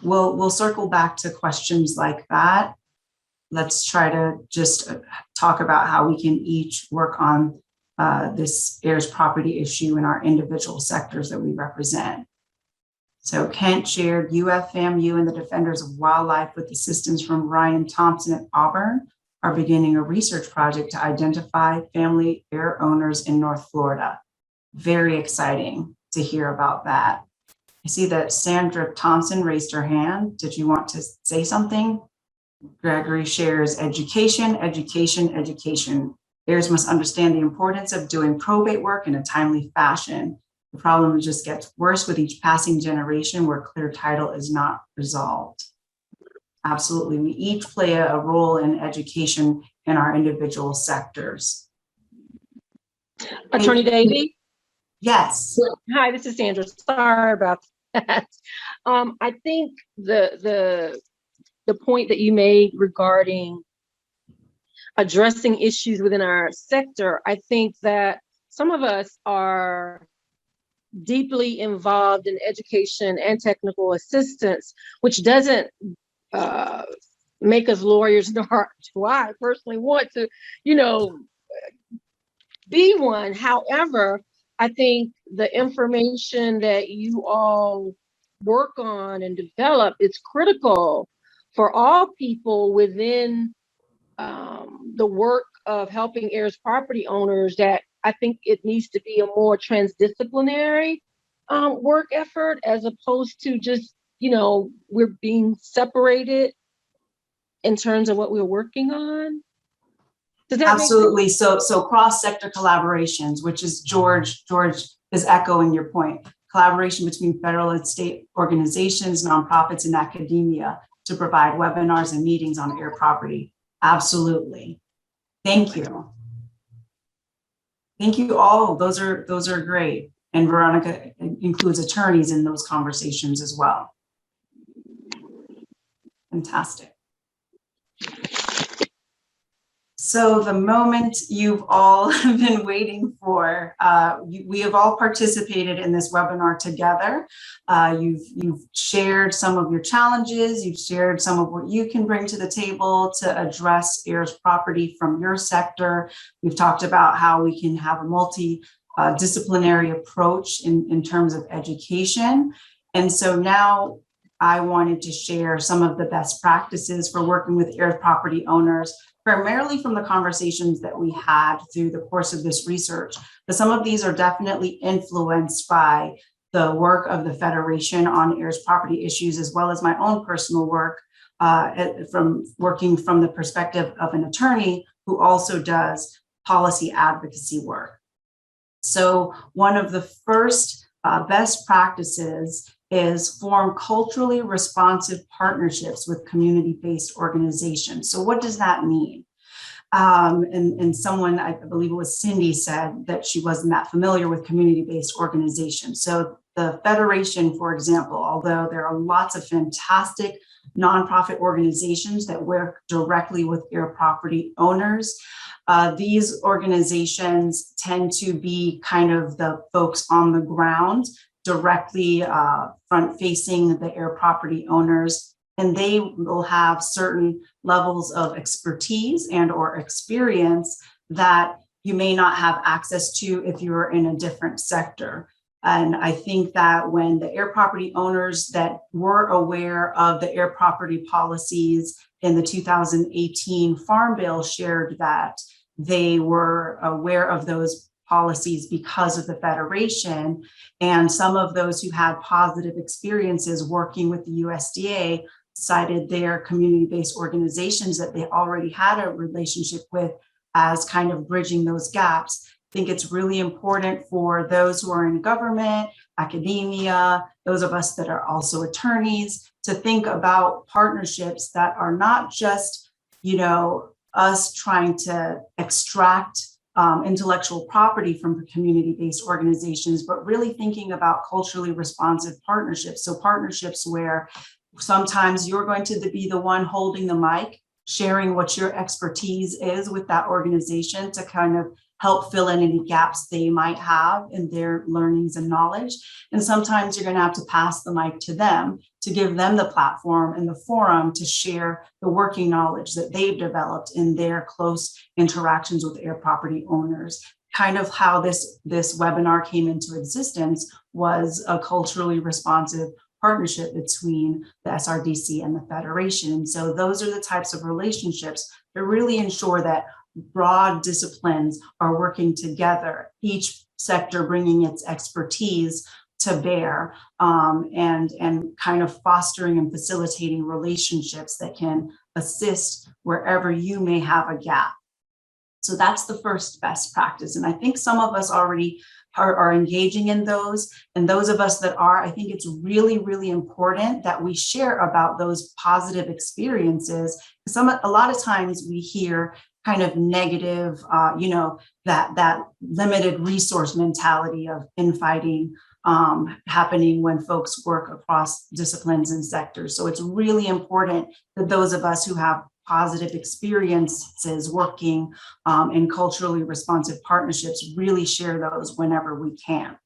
We'll circle back to questions like that. Let's try to just talk about how we can each work on this heirs property issue in our individual sectors that we represent. So Kent shared UFMU and the Defenders of Wildlife with assistance from Ryan Thompson at Auburn are beginning a research project to identify family heir owners in North Florida. Very exciting to hear about that. I see that Sandra Thompson raised her hand. Did you want to say something? Gregory shares education, education, education. Heirs must understand the importance of doing probate work in a timely fashion. The problem just gets worse with each passing generation where clear title is not resolved. Absolutely, we each play a role in education in our individual sectors. Attorney Davy? Yes. Hi, this is Sandra. Sorry about that. I think the point that you made regarding addressing issues within our sector, I think that some of us are deeply involved in education and technical assistance, which doesn't make us lawyers, nor do I personally want to, be one. However, I think the information that you all work on and develop is critical for all people within the work of helping heirs property owners. That I think it needs to be a more transdisciplinary work effort, as opposed to just, we're being separated in terms of what we're working on. Does that Absolutely. make sense? So cross-sector collaborations, which is George is echoing your point. Collaboration between federal and state organizations, nonprofits, and academia to provide webinars and meetings on heir property. Absolutely. Thank you. Thank you all. Those are great. And Veronica includes attorneys in those conversations as well. Fantastic. So the moment you've all been waiting for, we have all participated in this webinar together. You've shared some of your challenges. You've shared some of what you can bring to the table to address heirs property from your sector. We've talked about how we can have a multidisciplinary approach in terms of education. And so now I wanted to share some of the best practices for working with heirs property owners primarily from the conversations that we had through the course of this research. But some of these are definitely influenced by the work of the Federation on heirs property issues, as well as my own personal work from working from the perspective of an attorney who also does policy advocacy work. So one of the first best practices is form culturally responsive partnerships with community-based organizations. So what does that mean? And someone, I believe it was Cindy, said that she wasn't that familiar with community-based organizations. So the Federation, for example, although there are lots of fantastic nonprofit organizations that work directly with heir property owners, these organizations tend to be kind of the folks on the ground, directly front-facing the heir property owners, and they will have certain levels of expertise and or experience that you may not have access to if you're in a different sector. And I think that when the heir property owners that were aware of the heir property policies in the 2018 Farm Bill shared that they were aware of those policies because of the Federation, and some of those who had positive experiences working with the USDA cited their community-based organizations that they already had a relationship with as kind of bridging those gaps. I think it's really important for those who are in government, academia, those of us that are also attorneys, to think about partnerships that are not just, us trying to extract intellectual property from community-based organizations, but really thinking about culturally responsive partnerships. So partnerships where sometimes you're going to be the one holding the mic, sharing what your expertise is with that organization to kind of help fill in any gaps they might have in their learnings and knowledge. And sometimes you're going to have to pass the mic to them to give them the platform and the forum to share the working knowledge that they've developed in their close interactions with heir property owners. Kind of how this webinar came into existence was a culturally responsive partnership between the SRDC and the Federation. So those are the types of relationships that really ensure that broad disciplines are working together, each sector bringing its expertise to bear, and kind of fostering and facilitating relationships that can assist wherever you may have a gap. So that's the first best practice. And I think some of us already are engaging in those. And those of us that are, I think it's really, really important that we share about those positive experiences. A lot of times we hear kind of negative, that limited resource mentality of infighting happening when folks work across disciplines and sectors. So it's really important that those of us who have positive experiences working in culturally responsive partnerships really share those whenever we can.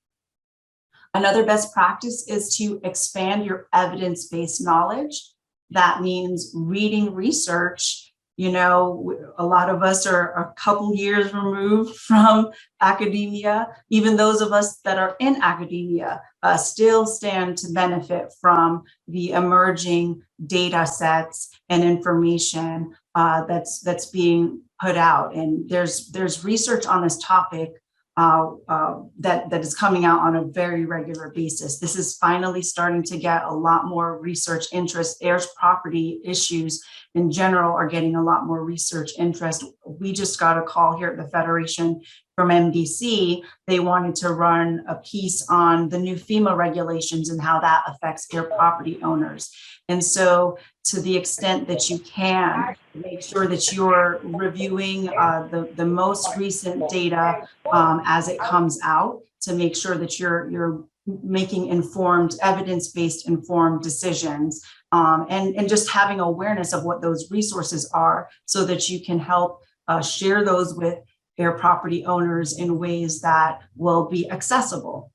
Another best practice is to expand your evidence-based knowledge. That means reading research. A lot of us are a couple years removed from academia. Even those of us that are in academia still stand to benefit from the emerging data sets and information that's being put out. And there's research on this topic that is coming out on a very regular basis. This is finally starting to get a lot more research interest. Heirs property issues in general are getting a lot more research interest. We just got a call here at the Federation from MDC. They wanted to run a piece on the new FEMA regulations and how that affects heir property owners. And so to the extent that you can, make sure that you're reviewing the most recent data as it comes out to make sure that you're making informed, evidence-based informed decisions, and just having awareness of what those resources are so that you can help share those with heir property owners in ways that will be accessible.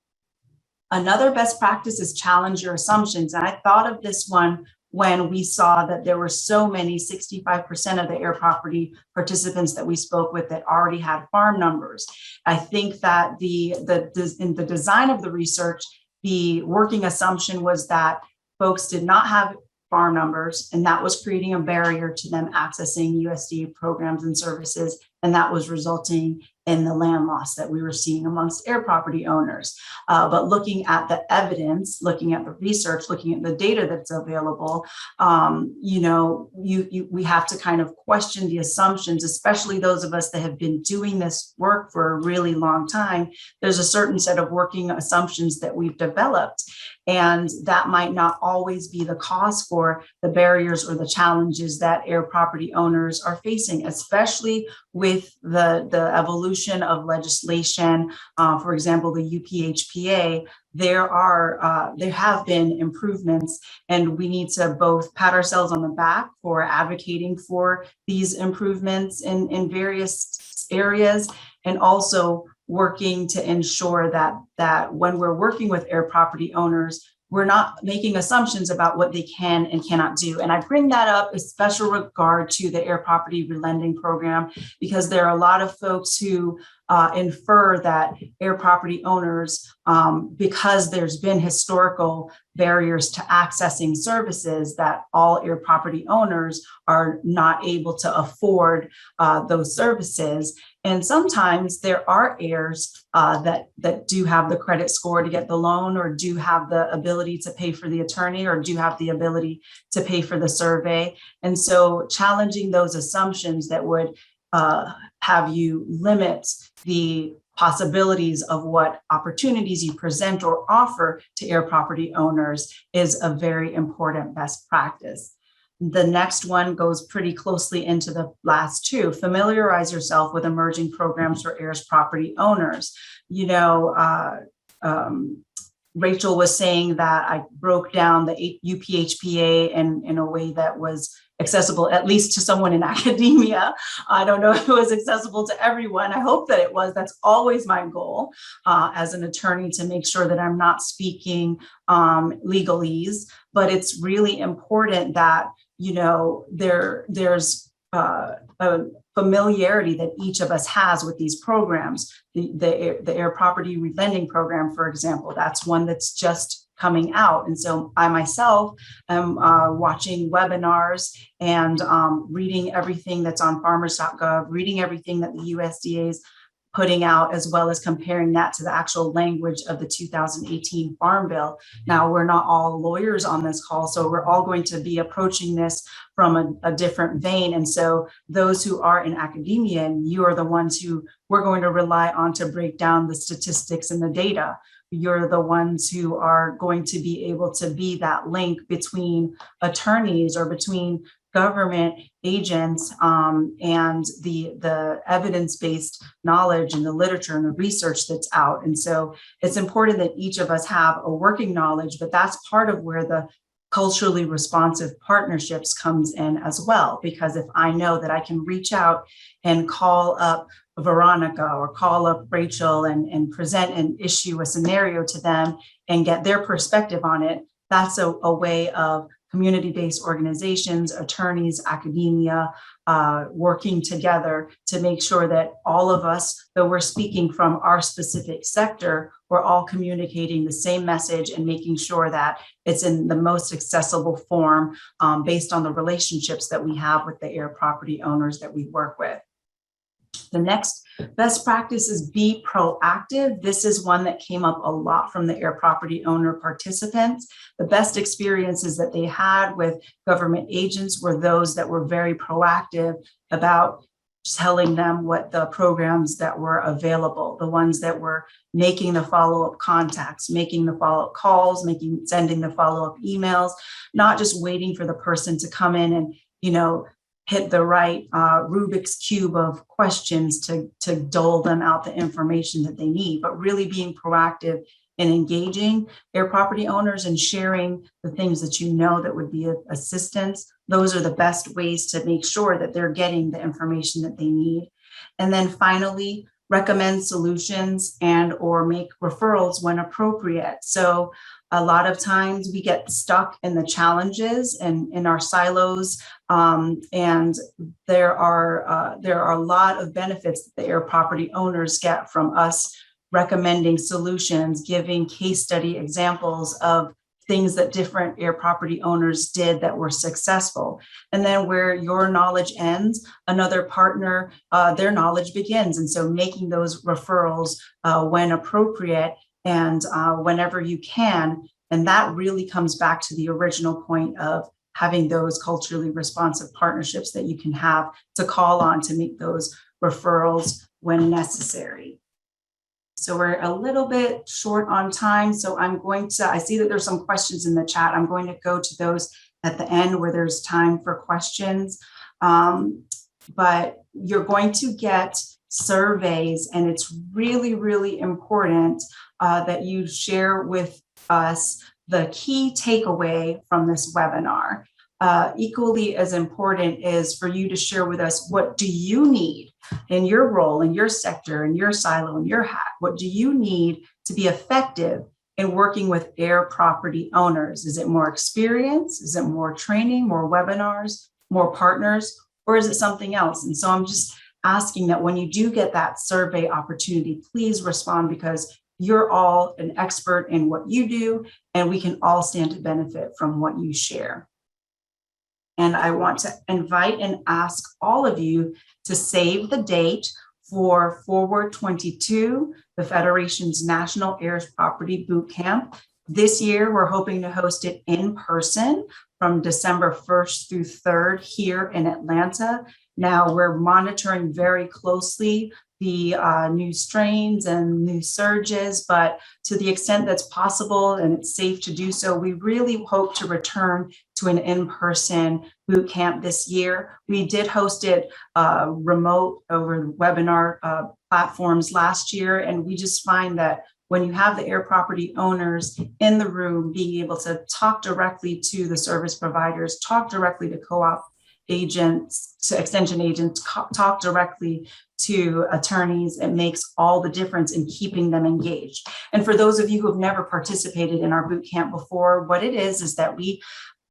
Another best practice is challenge your assumptions. And I thought of this one when we saw that there were so many, 65% of the heir property participants that we spoke with that already had farm numbers. I think that in the design of the research, the working assumption was that folks did not have farm numbers, and that was creating a barrier to them accessing USDA programs and services. And that was resulting in the land loss that we were seeing amongst heir property owners. But looking at the evidence, looking at the research, looking at the data that's available, we have to kind of question the assumptions, especially those of us that have been doing this work for a really long time. There's a certain set of working assumptions that we've developed, and that might not always be the cause for the barriers or the challenges that heir property owners are facing, especially with the evolution of legislation. For example, the UPHPA, there have been improvements, and we need to both pat ourselves on the back for advocating for these improvements in various areas, and also working to ensure that when we're working with heir property owners, we're not making assumptions about what they can and cannot do. And I bring that up in special regard to the heir property relending program, because there are a lot of folks who infer that heir property owners, because there's been historical barriers to accessing services, that all heir property owners are not able to afford those services. And sometimes there are heirs that do have the credit score to get the loan, or do have the ability to pay for the attorney, or do have the ability to pay for the survey. And so challenging those assumptions that would have you limit the possibilities of what opportunities you present or offer to heir property owners is a very important best practice. The next one goes pretty closely into the last two. Familiarize yourself with emerging programs for heirs property owners. Rachel was saying that I broke down the UPHPA in a way that was accessible, at least to someone in academia. I don't know if it was accessible to everyone. I hope that it was. That's always my goal as an attorney, to make sure that I'm not speaking legalese. But it's really important that, there's a familiarity that each of us has with these programs. The heir property relending program, for example, that's one that's just coming out. And so I myself am watching webinars and reading everything that's on farmers.gov, reading everything that the USDA is putting out, as well as comparing that to the actual language of the 2018 Farm Bill. Now, we're not all lawyers on this call, so we're all going to be approaching this from a different vein. And so those who are in academia, and you are the ones who we're going to rely on to break down the statistics and the data. You're the ones who are going to be able to be that link between attorneys or between government agents and the evidence-based knowledge and the literature and the research that's out. And so it's important that each of us have a working knowledge, but that's part of where the culturally responsive partnerships comes in as well. Because if I know that I can reach out and call up Veronica or call up Rachel and present an issue, a scenario to them and get their perspective on it, that's a way of community-based organizations, attorneys, academia, working together to make sure that all of us, though we're speaking from our specific sector, we're all communicating the same message and making sure that it's in the most accessible form based on the relationships that we have with the heir property owners that we work with. The next best practice is be proactive. This is one that came up a lot from the heir property owner participants. The best experiences that they had with government agents were those that were very proactive about telling them what the programs that were available, the ones that were making the follow-up contacts, making the follow-up calls, sending the follow-up emails, not just waiting for the person to come in and, hit the right Rubik's Cube of questions to dole them out the information that they need, but really being proactive in engaging heir property owners and sharing the things that that would be assistance. Those are the best ways to make sure that they're getting the information that they need. And then finally, recommend solutions and or make referrals when appropriate. So a lot of times we get stuck in the challenges and in our silos, and there are a lot of benefits that the heir property owners get from us recommending solutions, giving case study examples of things that different Heir property owners did that were successful. And then where your knowledge ends, another partner, their knowledge begins. And so making those referrals when appropriate and whenever you can. And that really comes back to the original point of having those culturally responsive partnerships that you can have to call on to make those referrals when necessary. So we're a little bit short on time. So I see that there's some questions in the chat. I'm going to go to those at the end where there's time for questions. But you're going to get surveys, and it's really, really important that you share with us the key takeaway from this webinar. Equally as important is for you to share with us, what do you need in your role, in your sector, in your silo, in your hat? What do you need to be effective in working with Heir property owners? Is it more experience? Is it more training, more webinars, more partners, or is it something else? And so I'm just asking that when you do get that survey opportunity, please respond, because you're all an expert in what you do, and we can all stand to benefit from what you share. And I want to invite and ask all of you to save the date for Forward 22, the Federation's National Heirs Property Boot Camp. This year, we're hoping to host it in person from December 1st through 3rd here in Atlanta. Now, we're monitoring very closely the new strains and new surges, but to the extent that's possible and it's safe to do so, we really hope to return to an in-person boot camp this year. We did host it remote over webinar platforms last year, and we just find that when you have the Heir property owners in the room, being able to talk directly to the service providers, talk directly to co-op agents, to extension agents, talk directly to attorneys, it makes all the difference in keeping them engaged. And for those of you who have never participated in our boot camp before, what it is that we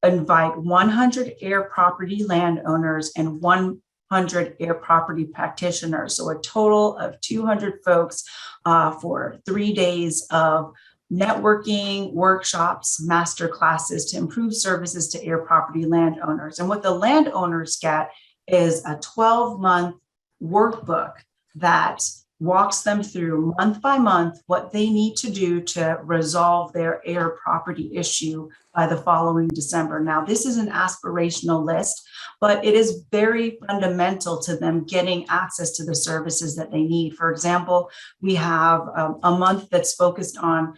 invite 100 Heir property landowners and 100 Heir property practitioners. So a total of 200 folks for 3 days of networking, workshops, master classes to improve services to Heir property landowners. And what the landowners get is a 12-month workbook that walks them through month by month what they need to do to resolve their Heir property issue by the following December. Now, this is an aspirational list, but it is very fundamental to them getting access to the services that they need. For example, we have a month that's focused on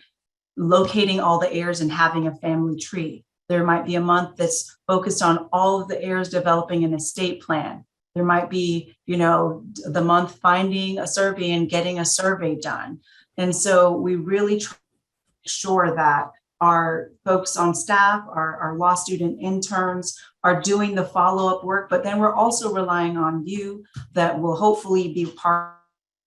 locating all the heirs and having a family tree. There might be a month that's focused on all of the heirs developing an estate plan. There might be, the month finding a survey and getting a survey done. And so we really try to make sure that our folks on staff, our law student interns are doing the follow-up work, but then we're also relying on you that will hopefully be part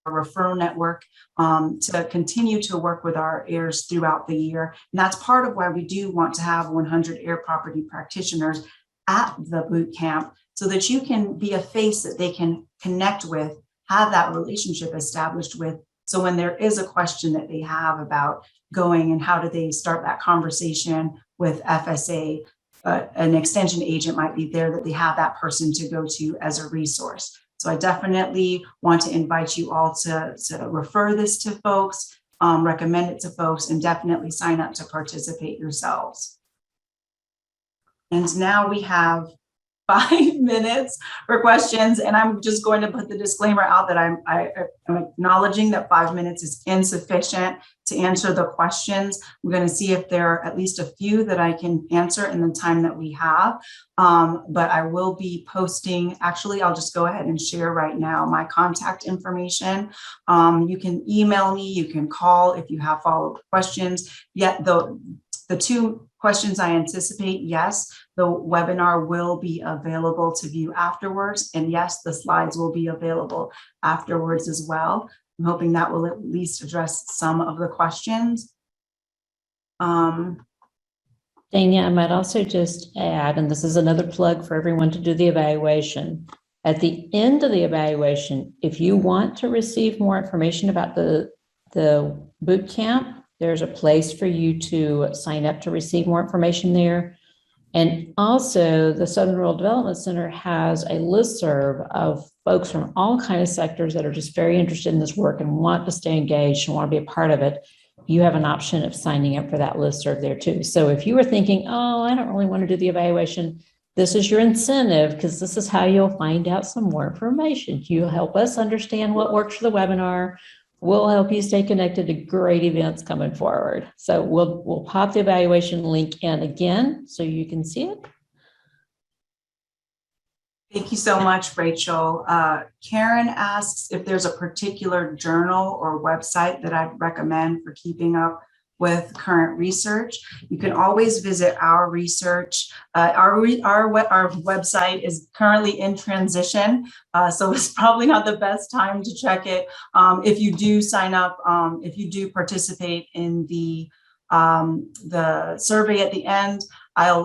of our referral network to continue to work with our heirs throughout the year. And that's part of why we do want to have 100 Heir property practitioners at the boot camp, so that you can be a face that they can connect with, have that relationship established with. So when there is a question that they have about going and how do they start that conversation with FSA, an extension agent might be there that they have that person to go to as a resource. So I definitely want to invite you all to refer this to folks, recommend it to folks, and definitely sign up to participate yourselves. And now we have 5 minutes for questions. And I'm just going to put the disclaimer out that I'm acknowledging that 5 minutes is insufficient to answer the questions. We're going to see if there are at least a few that I can answer in the time that we have. But I will be posting, actually, I'll just go ahead and share right now my contact information. You can email me, you can call if you have follow-up questions. Yet the 2 questions I anticipate, yes, the webinar will be available to view afterwards. And yes, the slides will be available afterwards as well. I'm hoping that will at least address some of the questions. Dãnia, I might also just add, and this is another plug for everyone to do the evaluation. At the end of the evaluation, if you want to receive more information about the boot camp, There's a place for you to sign up to receive more information there. And also the Southern Rural Development Center has a listserv of folks from all kinds of sectors that are just very interested in this work and want to stay engaged and want to be a part of it. You have an option of signing up for that listserv there too. So if you were thinking, oh, I don't really want to do the evaluation, this is your incentive, because this is how you'll find out some more information. You'll help us understand what works for the webinar. We'll help you stay connected to great events coming forward. So we'll pop the evaluation link in again so you can see it. Thank you so much, Rachel. Karen asks if there's a particular journal or website that I'd recommend for keeping up with current research. You can always visit our research. Our website is currently in transition, so it's probably not the best time to check it. If you do sign up, if you do participate in the survey at the end,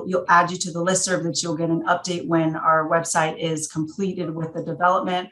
you'll add you to the listserv that you'll get an update when our website is completed with the development.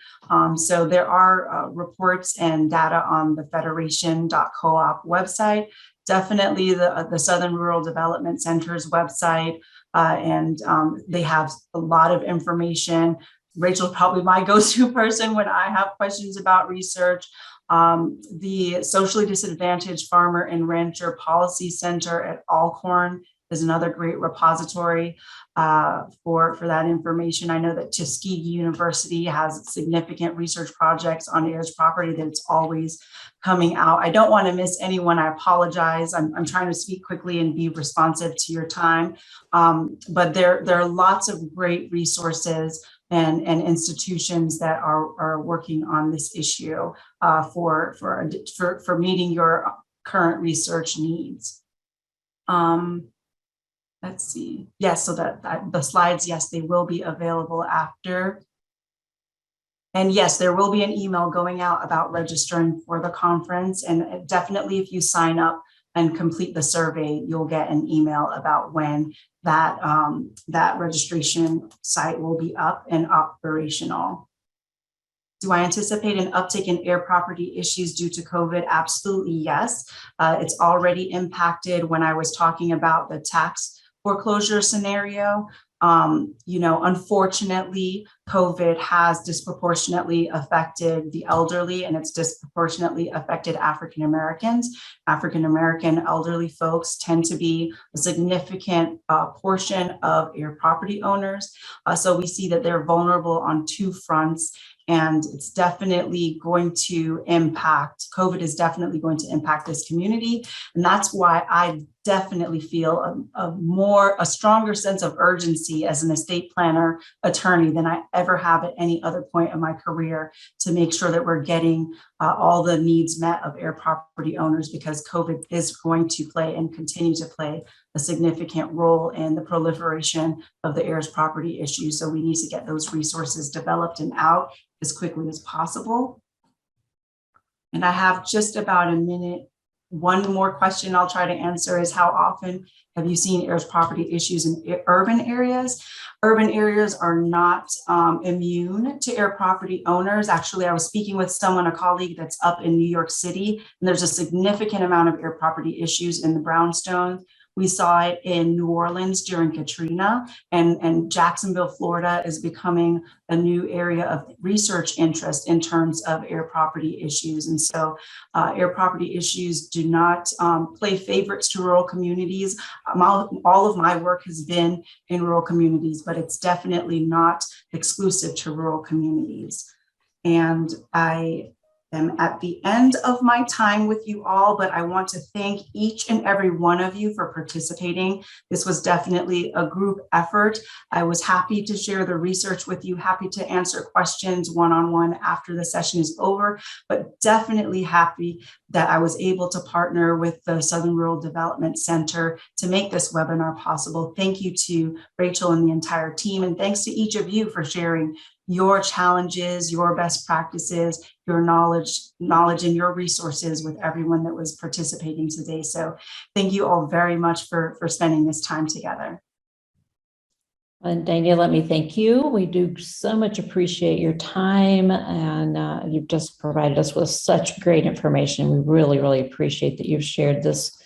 So there are reports and data on the federation.coop website. Definitely the Southern Rural Development Center's website, and they have a lot of information. Rachel's probably my go-to person when I have questions about research. The Socially Disadvantaged Farmer and Rancher Policy Center at Alcorn is another great repository for that information. I know that Tuskegee University has significant research projects on heirs property that it's always coming out. I don't want to miss anyone. I apologize. I'm trying to speak quickly and be responsive to your time. But there are lots of great resources and institutions that are working on this issue for meeting your current research needs. Let's see. Yes, so that the slides, yes, they will be available after. And yes, there will be an email going out about registering for the conference. And definitely if you sign up and complete the survey, you'll get an email about when that, that registration site will be up and operational. Do I anticipate an uptick in heir property issues due to COVID? Absolutely, yes. It's already impacted when I was talking about the tax foreclosure scenario. Unfortunately, COVID has disproportionately affected the elderly, and it's disproportionately affected African Americans. African American elderly folks tend to be a significant portion of heir property owners. So we see that they're vulnerable on two fronts. And it's definitely going to impact, COVID is definitely going to impact this community. And that's why I definitely feel a stronger sense of urgency as an estate planner attorney than I ever have at any other point in my career to make sure that we're getting all the needs met of heir property owners, because COVID is going to play and continue to play a significant role in the proliferation of the heirs property issue. So we need to get those resources developed and out as quickly as possible. And I have just about a minute. One more question I'll try to answer is, how often have you seen heirs property issues in urban areas? Urban areas are not immune to heir property owners. Actually, I was speaking with a colleague that's up in New York City, and there's a significant amount of heir property issues in the brownstones. We saw it in New Orleans during Katrina, and Jacksonville, Florida is becoming a new area of research interest in terms of heir property issues. And so heir property issues do not play favorites to rural communities. All of my work has been in rural communities, but it's definitely not exclusive to rural communities. And I am at the end of my time with you all, but I want to thank each and every one of you for participating. This was definitely a group effort. I was happy to share the research with you, happy to answer questions one-on-one after the session is over, but definitely happy that I was able to partner with the Southern Rural Development Center to make this webinar possible. Thank you to Rachel and the entire team, and thanks to each of you for sharing your challenges, your best practices, your knowledge and your resources with everyone that was participating today. So thank you all very much for spending this time together. And Dãnia, let me thank you. We do so much appreciate your time, and you've just provided us with such great information. We really, really appreciate that you've shared this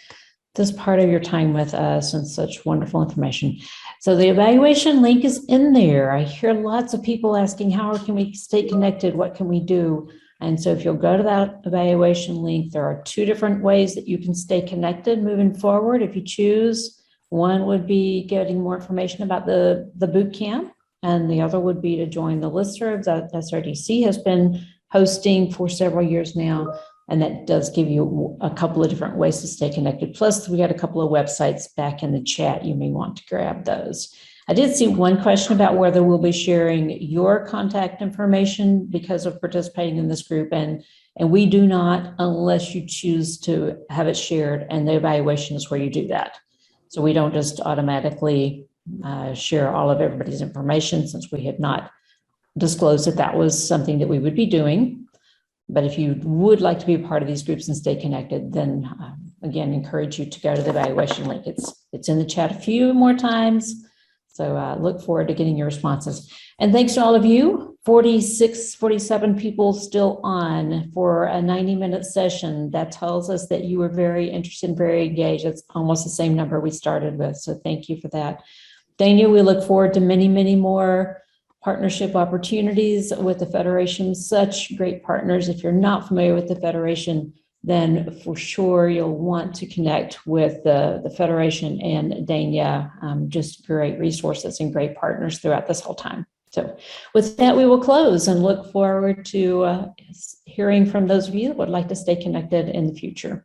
part of your time with us and such wonderful information. So the evaluation link is in there. I hear lots of people asking, how can we stay connected? What can we do? And so if you'll go to that evaluation link, there are 2 different ways that you can stay connected moving forward if you choose. One would be getting more information about the boot camp, and the other would be to join the listserv that SRDC has been hosting for several years now. And that does give you a couple of different ways to stay connected. Plus, we got a couple of websites back in the chat. You may want to grab those. I did see one question about whether we'll be sharing your contact information because of participating in this group. And we do not, unless you choose to have it shared, and the evaluation is where you do that. So we don't just automatically share all of everybody's information, since we had not disclosed that that was something that we would be doing. But if you would like to be a part of these groups and stay connected, then again, encourage you to go to the evaluation link. It's in the chat a few more times. So look forward to getting your responses. And thanks to all of you, 46, 47 people still on for a 90-minute session. That tells us that you were very interested and very engaged. It's almost the same number we started with. So thank you for that. Dãnia, we look forward to many, many more partnership opportunities with the Federation. Such great partners. If you're not familiar with the Federation, then for sure you'll want to connect with the Federation and Dãnia. Just great resources and great partners throughout this whole time. So with that, we will close and look forward to hearing from those of you that would like to stay connected in the future.